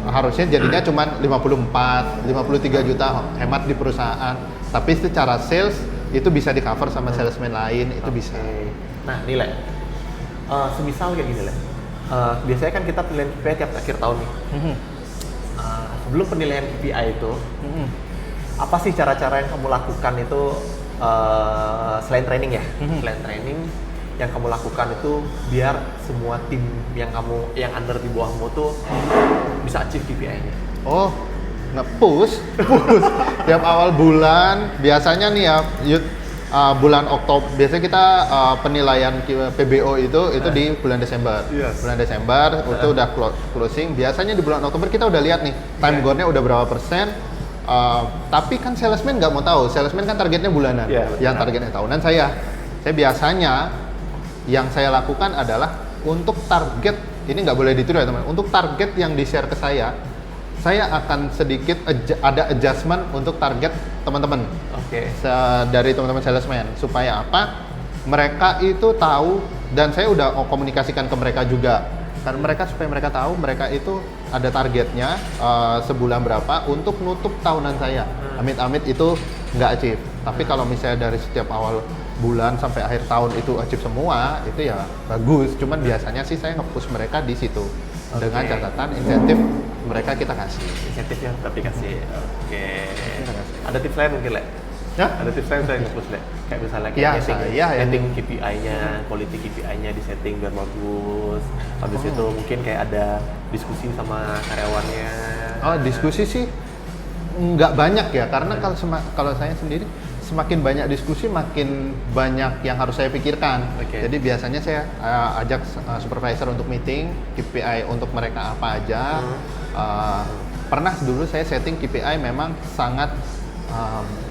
Speaker 2: harusnya jadinya cuma 54, 53 juta hemat di perusahaan. Tapi secara sales itu bisa di cover sama salesman lain, itu bisa.
Speaker 1: Nah, nilai. Semisal kayak gini lah. Biasanya kan kita penilaian KPI tiap akhir tahun nih. Sebelum penilaian KPI itu, apa sih cara-cara yang kamu lakukan itu selain training ya? Selain training yang kamu lakukan itu biar semua tim yang under di bawahmu tuh bisa achieve KPI-nya.
Speaker 2: Oh, nge-push tiap awal bulan. Biasanya nih ya, bulan Oktober biasanya kita penilaian PBO itu di bulan Desember. Bulan Desember itu udah closing. Biasanya di bulan Oktober kita udah lihat nih time goal-nya udah berapa persen. Tapi kan salesman nggak mau tahu. Salesman kan targetnya bulanan. Yang targetnya tahunan saya biasanya yang saya lakukan adalah untuk target ini nggak boleh ditiru ya teman. Untuk target yang di-share ke saya akan sedikit ada adjustment untuk target teman-teman. Dari teman-teman salesman supaya apa? Mereka itu tahu dan saya udah komunikasikan ke mereka juga. Kan supaya mereka tahu mereka itu ada targetnya sebulan berapa untuk nutup tahunan saya. Amit-amit itu nggak achieve. Tapi kalau misalnya dari setiap awal bulan sampai akhir tahun itu achieve semua, itu ya bagus. Cuman biasanya sih saya nge-push mereka di situ. Dengan catatan insentif mereka kita kasih.
Speaker 1: Insentifnya tapi kasih. Ada tips lain mungkin, Le? Ya? Ada tips lain saya nge-push, Le? Kayak misalnya setting KPI-nya, quality KPI-nya di setting biar bagus. Habis itu mungkin kayak ada diskusi sama karyawannya.
Speaker 2: Oh, diskusi sih nggak banyak ya, karena kalau saya sendiri semakin banyak diskusi makin banyak yang harus saya pikirkan. Jadi biasanya saya ajak supervisor untuk meeting KPI untuk mereka apa aja. Pernah dulu saya setting KPI memang sangat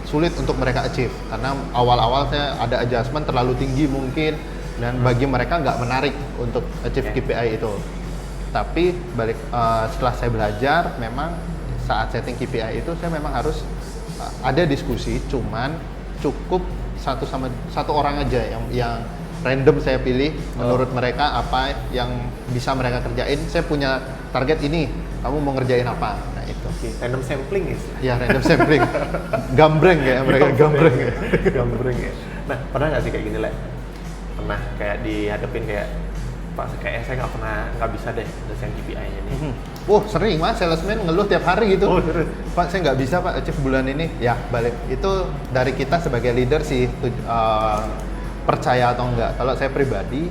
Speaker 2: sulit untuk mereka achieve karena awal-awal saya ada adjustment terlalu tinggi mungkin dan bagi mereka nggak menarik untuk achieve KPI itu. Tapi setelah saya belajar memang saat setting KPI itu saya memang harus ada diskusi, cuman cukup satu orang aja yang random saya pilih menurut mereka apa yang bisa mereka kerjain. Saya punya target ini, kamu mau ngerjain apa? Nah itu.
Speaker 1: Random sampling ya?
Speaker 2: Ya random sampling. Gambreng ya mereka gambreng ya.
Speaker 1: Gambreng ya. Nah pernah nggak sih kayak gini lah? Pernah kayak dihadapin kayak Pak, kayaknya saya nggak bisa deh desain KPI-nya nih.
Speaker 2: Sering mas, salesman ngeluh tiap hari gitu. Pak, saya nggak bisa pak achieve bulan ini. Ya balik, itu dari kita sebagai leader sih percaya atau enggak. Kalau saya pribadi,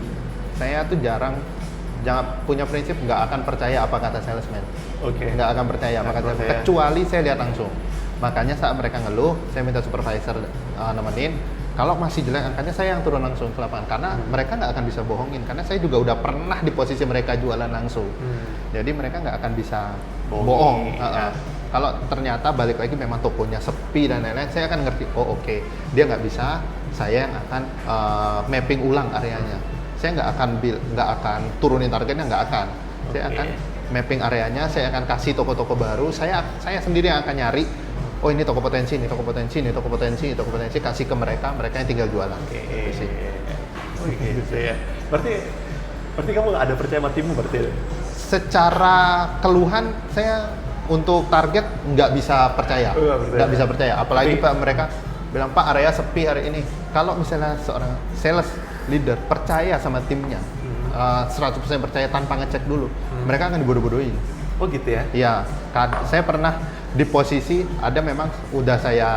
Speaker 2: saya tuh jangan punya prinsip nggak akan percaya apa kata salesman. Nggak akan percaya apa kata salesman, kecuali saya lihat langsung. Makanya saat mereka ngeluh, saya minta supervisor nemenin. Kalau masih jelek angkanya, saya yang turun langsung ke lapangan karena mereka nggak akan bisa bohongin, karena saya juga udah pernah di posisi mereka jualan langsung. Jadi mereka nggak akan bisa bohong. Kalau ternyata balik lagi memang tokonya sepi dan lain-lain, saya akan ngerti, dia nggak bisa, saya yang akan mapping ulang areanya. Saya nggak akan turunin targetnya, nggak akan. Saya akan mapping areanya, saya akan kasih toko-toko baru, saya sendiri yang akan nyari oh ini toko potensi, ini toko potensi, ini toko potensi, ini toko potensi, kasih ke mereka, mereka yang tinggal jualan.
Speaker 1: Oke.
Speaker 2: Gitu sih.
Speaker 1: Oh gitu ya. Berarti kamu nggak ada percaya sama timmu berarti?
Speaker 2: Secara keluhan saya untuk target nggak bisa percaya, nggak bisa percaya. Apalagi Pak mereka bilang Pak area sepi hari ini. Kalau misalnya seorang sales leader percaya sama timnya, 100% percaya tanpa ngecek dulu, mereka akan dibodoh-bodohin.
Speaker 1: Oh gitu ya?
Speaker 2: Iya, saya pernah di posisi ada memang udah saya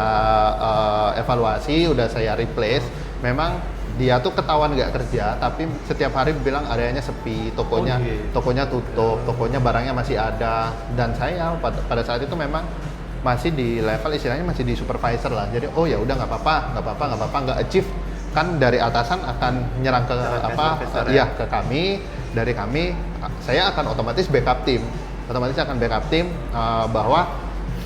Speaker 2: evaluasi, udah saya replace, memang dia tuh ketahuan nggak kerja, tapi setiap hari bilang areanya sepi, tokonya tokonya tutup, tokonya barangnya masih ada, dan saya pada saat itu memang masih di level istilahnya masih di supervisor lah, jadi oh ya udah nggak apa-apa, nggak achieve kan dari atasan akan nyerang ke ke kami, dari kami saya akan otomatis backup tim, bahwa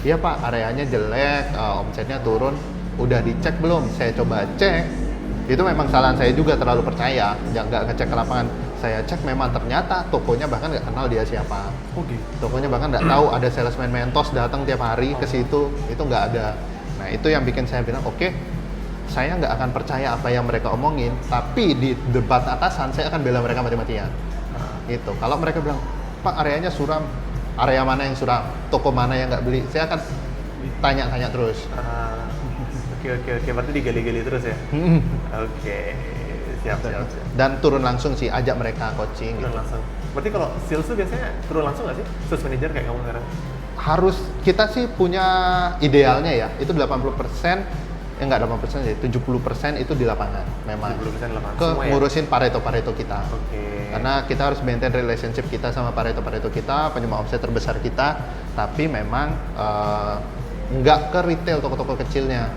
Speaker 2: iya Pak areanya jelek, omsetnya turun, udah dicek belum? Saya coba cek, itu memang kesalahan saya juga terlalu percaya, nggak ngecek ke lapangan. Saya cek memang ternyata tokonya bahkan nggak kenal dia siapa.
Speaker 1: Oh gitu.
Speaker 2: Tokonya bahkan nggak tahu ada salesman Mentos datang tiap hari ke situ, itu nggak ada. Nah itu yang bikin saya bilang oke, saya nggak akan percaya apa yang mereka omongin, tapi di debat atasan saya akan bela mereka mati-matian. Gitu. Kalau mereka bilang Pak areanya suram, area mana yang suram, toko mana yang nggak beli, saya akan tanya-tanya terus.
Speaker 1: Oke, berarti digali-gali terus ya? Oke, siap.
Speaker 2: Dan turun langsung sih, ajak mereka coaching.
Speaker 1: Turun langsung. Berarti kalau sales tuh biasanya turun langsung nggak sih? Sales manager kayak kamu sekarang?
Speaker 2: Harus, kita sih punya idealnya ya, itu 80%, enggak 80% ya, 70% itu di lapangan memang. 70% lapangan. Ngurusin Pareto kita.
Speaker 1: Oke.
Speaker 2: Karena kita harus maintain relationship kita sama Pareto kita, penyumbang omset terbesar kita, tapi memang nggak ke retail toko-toko kecilnya.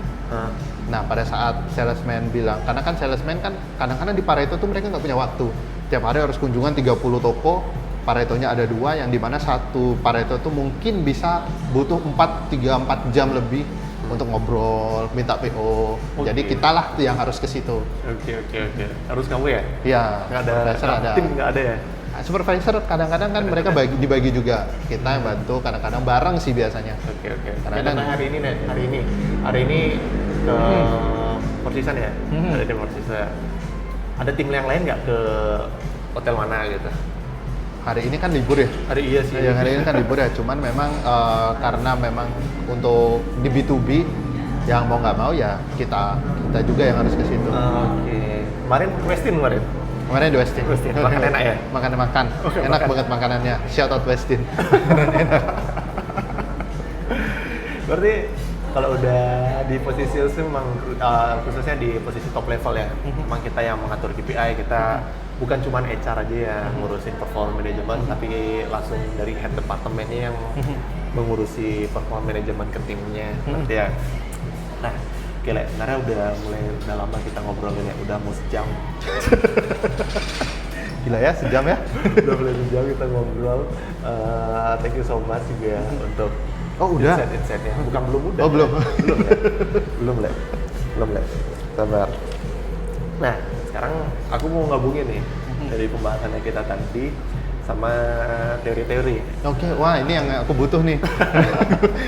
Speaker 2: Nah pada saat salesman bilang, karena kan salesman kan kadang-kadang di Pareto tuh mereka nggak punya waktu, tiap hari harus kunjungan 30 toko, Paretonya ada 2, yang dimana satu Pareto tuh mungkin bisa butuh 3-4 jam lebih untuk ngobrol, minta PO. Jadi kita lah yang harus ke situ.
Speaker 1: Oke. Harus kamu ya?
Speaker 2: Iya.
Speaker 1: Nggak ada. Tim nggak ada ya?
Speaker 2: Supervisor kadang-kadang kan mereka dibagi juga, kita yang bantu, kadang-kadang bareng sih biasanya.
Speaker 1: Oke. Karena hari ini ke Porsisan ya, ada tim Porsisan. Ada tim yang lain nggak ke hotel mana gitu?
Speaker 2: Hari ini kan libur ya?
Speaker 1: Iya sih.
Speaker 2: Hari ini kan libur ya, cuman memang karena memang untuk di B2B yang mau nggak mau ya kita juga yang harus ke situ.
Speaker 1: Oke. Kemarin di Westin. Makan enak ya?
Speaker 2: Makan. Enak banget makanannya. Shout out Westin.
Speaker 1: Berarti kalau udah di posisi sales memang khususnya di posisi top level ya, memang kita yang mengatur KPI, kita bukan cuma HR aja ya ngurusin performance management, tapi langsung dari head departemennya yang mengurusi performance management ke timnya. Berarti ya. Nah, oke Le, sebenarnya udah lama kita ngobrolin ya, udah mau sejam.
Speaker 2: Gila ya, sejam ya?
Speaker 1: Udah mulai sejam kita ngobrol. Thank you so much juga untuk insight-insightnya. Bukan belum. Belum Le. Sabar. Nah, sekarang aku mau gabungin nih dari pembahasannya kita tadi sama teori-teori.
Speaker 2: Oke, wah ini yang aku butuh nih.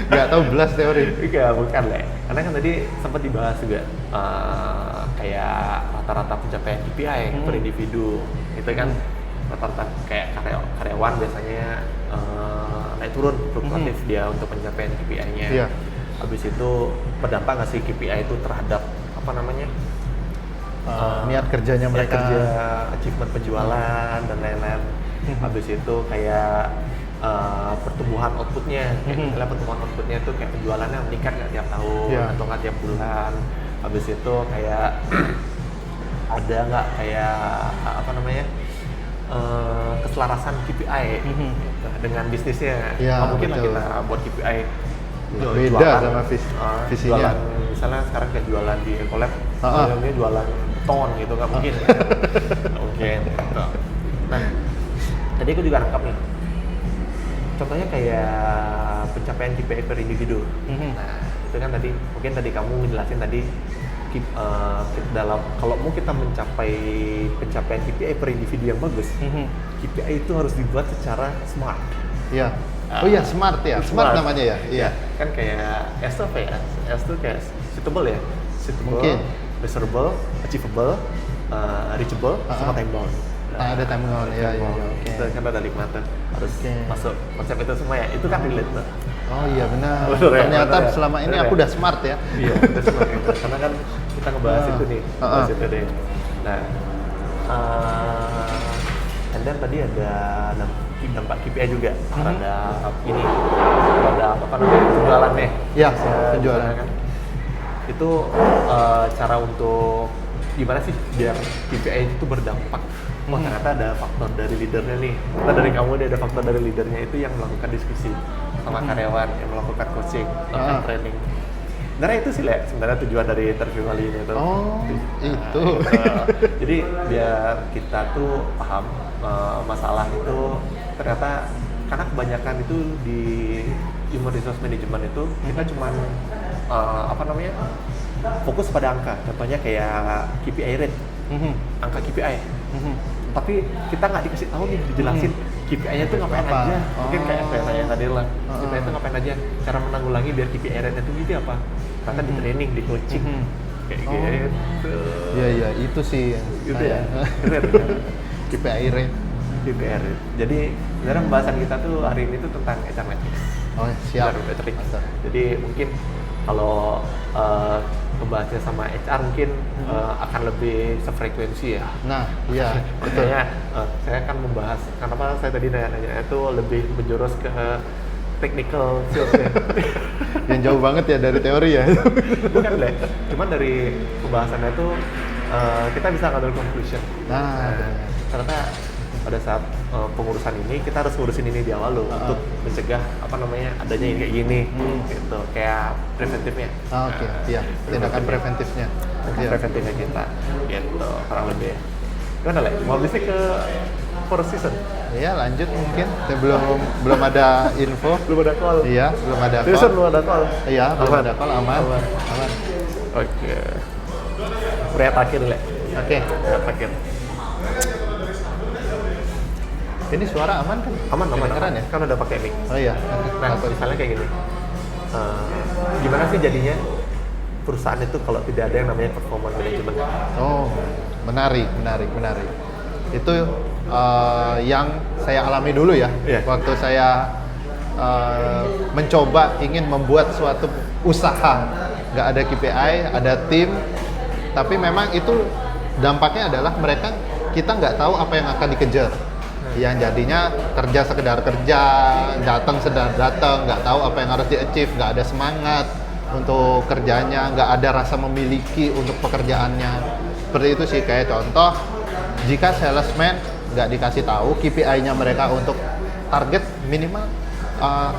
Speaker 2: Nggak tahu belas teori.
Speaker 1: Iya, bukan Le. Karena kan tadi sempat dibahas juga kayak rata-rata pencapaian KPI per individu. Itu kan rata-rata kayak karyawan biasanya naik turun fluktuatif dia untuk pencapaian KPI-nya.
Speaker 2: Iya.
Speaker 1: Habis itu berdampak nggak sih KPI itu terhadap apa namanya?
Speaker 2: Niat kerjanya mereka,
Speaker 1: achievement penjualan dan lain-lain. Habis itu kayak pertumbuhan outputnya, misalnya pertumbuhan outputnya itu kayak penjualannya meningkat nggak tiap tahun atau nggak tiap bulan. Habis itu kayak ada nggak kayak apa namanya keselarasan KPI dengan bisnisnya. Nggak mungkin lah kita buat KPI
Speaker 2: beda
Speaker 1: jualan,
Speaker 2: sama visinya.
Speaker 1: Jualan, misalnya sekarang kayak jualan di Ecolab, ini jualan ton gitu, nggak mungkin. Mungkin. Nah, tadi aku juga nangkap nih. Contohnya kayak pencapaian KPI per individu. Nah, itu kan mungkin tadi kamu ngejelasin tadi dalam kalau mau kita mencapai pencapaian KPI per individu yang bagus, KPI itu harus dibuat secara smart.
Speaker 2: Iya. Oh iya, smart ya. Smart namanya ya. Iya.
Speaker 1: Kan kayak S tuh apa ya? S tuh kayak suitable ya. Suitable,
Speaker 2: Mungkin.
Speaker 1: measurable, achievable, reachable, sama time bound.
Speaker 2: Ada time bound ya. Iya. Oke.
Speaker 1: Itu kan ada 5 tuh. Harus masuk konsep itu semua ya. Itu kan relate tuh.
Speaker 2: Oh iya benar.
Speaker 1: Bener ya,
Speaker 2: Ternyata
Speaker 1: bener ya.
Speaker 2: selama ini
Speaker 1: Bener
Speaker 2: aku
Speaker 1: ya.
Speaker 2: udah smart ya.
Speaker 1: Iya, udah smart gitu. Karena kan kita ngebahas itu nih, ngebahas itu deh. Nah, and then tadi ada dampak KPI juga terhadap ini, terhadap apa namanya penjualannya.
Speaker 2: Iya,
Speaker 1: Bisa
Speaker 2: penjualan.
Speaker 1: kan. Itu cara untuk gimana sih biar KPI itu berdampak. Wah ternyata ada faktor dari leadernya nih. Kita dari kamu dia ada faktor dari leadernya itu yang melakukan diskusi sama karyawan, yang melakukan coaching, melakukan training. Sebenarnya itu sih sebenarnya tujuan dari interview kali ini tuh.
Speaker 2: Oh, itu.
Speaker 1: Jadi biar kita tuh paham masalah itu ternyata karena kebanyakan itu di human resource management itu kita cuman apa namanya fokus pada angka. Contohnya kayak KPI rate, angka KPI. Tapi kita nggak dikasih tahu nih, dijelasin KPI-nya itu ngapain
Speaker 2: Apa?
Speaker 1: aja. Mungkin kayak saya tadi lah, KPI itu ngapain aja, cara menanggulangi biar KPI rate itu gitu apa. Karena di training, di coaching, kayak gitu.
Speaker 2: Iya iya, itu sih yang
Speaker 1: Gitu
Speaker 2: saya-
Speaker 1: ya.
Speaker 2: KPI rate.
Speaker 1: KPI rate. Jadi sebenarnya pembahasan kita tuh hari ini tuh tentang HR metrics.
Speaker 2: Oh siap.
Speaker 1: HR metrics.
Speaker 2: Mantap.
Speaker 1: Jadi mungkin kalau membahasnya sama HR mungkin akan lebih sefrekuensi ya.
Speaker 2: Nah, iya.
Speaker 1: Makanya saya akan membahas, kenapa saya tadi nanya-nanya itu lebih menjurus ke technical skills ya.
Speaker 2: Yang jauh banget ya dari teori ya.
Speaker 1: Bukan deh, cuman dari pembahasannya itu kita bisa ngambil conclusion.
Speaker 2: Nah,
Speaker 1: Ternyata pada saat pengurusan ini kita harus ngurusin ini di awal loh untuk mencegah apa namanya adanya yang kayak gini gitu, kayak preventifnya.
Speaker 2: oke, iya. Tindakan preventifnya. Iya.
Speaker 1: Preventifnya kita gitu kurang lebih. Gimana Le? Mau bisnis ke four season?
Speaker 2: Iya, lanjut mungkin. Saya belum ada info.
Speaker 1: Belum ada call.
Speaker 2: Iya, belum ada
Speaker 1: Season
Speaker 2: call.
Speaker 1: belum ada call.
Speaker 2: Iya, belum
Speaker 1: Aman.
Speaker 2: ada call, aman.
Speaker 1: Aman.
Speaker 2: Aman.
Speaker 1: Oke. Pria terakhir Le.
Speaker 2: Oke.
Speaker 1: Pria terakhir.
Speaker 2: Ini suara aman kan?
Speaker 1: Aman.
Speaker 2: Kedengeran ya?
Speaker 1: Kan udah pakai mic.
Speaker 2: Oh iya.
Speaker 1: Nah, misalnya kayak gini, gimana sih jadinya perusahaan itu kalau tidak ada yang namanya performance management?
Speaker 2: Oh, menarik. Itu yang saya alami dulu ya.
Speaker 1: Iya.
Speaker 2: Waktu saya mencoba ingin membuat suatu usaha, nggak ada KPI, ada tim, tapi memang itu dampaknya adalah kita nggak tahu apa yang akan dikejar. Yang jadinya kerja sekedar kerja, datang sedang datang, nggak tahu apa yang harus di-achieve, nggak ada semangat untuk kerjanya, nggak ada rasa memiliki untuk pekerjaannya. Seperti itu sih, kayak contoh, jika salesman nggak dikasih tahu KPI-nya mereka untuk target minimal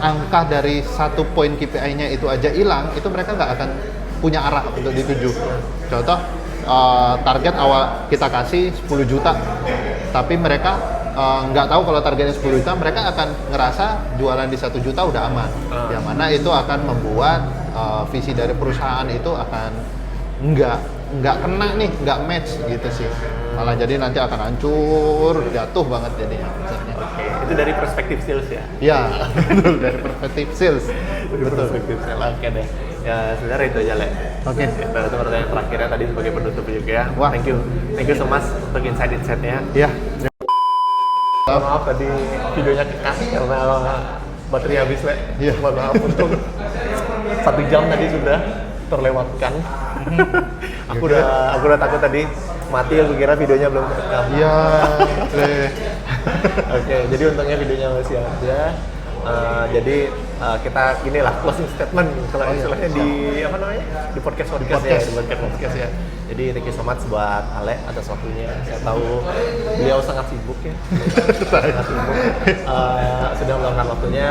Speaker 2: angka dari satu poin KPI-nya itu aja hilang, itu mereka nggak akan punya arah untuk dituju. Contoh, target awal kita kasih 10 juta, tapi mereka nggak tahu kalau targetnya 10 juta, mereka akan ngerasa jualan di 1 juta udah aman. Yang mana itu akan membuat visi dari perusahaan itu akan nggak kena nih, nggak match gitu sih. Malah jadi nanti akan hancur, jatuh banget jadinya.
Speaker 1: Oke, itu dari perspektif sales ya?
Speaker 2: Ya, betul, dari perspektif sales.
Speaker 1: Dari perspektif sales, oke deh. Ya sebenarnya itu aja Le.
Speaker 2: Oke.
Speaker 1: Itu pertanyaan terakhirnya tadi sebagai penutup juga ya.
Speaker 2: Wah.
Speaker 1: Thank you so much untuk insight-insightnya.
Speaker 2: Iya.
Speaker 1: Maaf tadi videonya kekas karena baterai habis Le.
Speaker 2: Iya.
Speaker 1: Mohon maaf untuk 1 jam tadi sudah terlewatkan. aku udah takut tadi mati, aku kira videonya belum terekam.
Speaker 2: Iya.
Speaker 1: Oke, jadi untungnya videonya masih ada. Jadi kita inilah closing statement kalau istilahnya di apa namanya di podcast ya, di podcast ya. Jadi thank you so much buat Ale atas waktunya. Saya tahu beliau sangat sibuk ya, sangat sibuk. Sudah meluangkan waktunya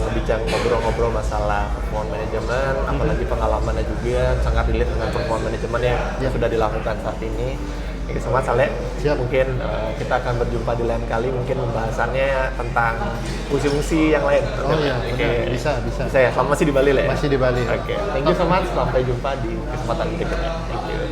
Speaker 1: ngebincang ngobrol-ngobrol masalah performance management, apalagi pengalamannya juga sangat relate dengan performance management yang sudah dilakukan saat ini. Thank you so much Ale.
Speaker 2: Siap.
Speaker 1: Mungkin kita akan berjumpa di lain kali, mungkin pembahasannya tentang fungsi-fungsi yang lain.
Speaker 2: Oh iya,
Speaker 1: Oke.
Speaker 2: benar. Bisa.
Speaker 1: Bisa ya, selama masih di Bali lah ya?
Speaker 2: Masih di Bali.
Speaker 1: Oke, thank you so much. Sampai jumpa di kesempatan berikutnya. Thank you.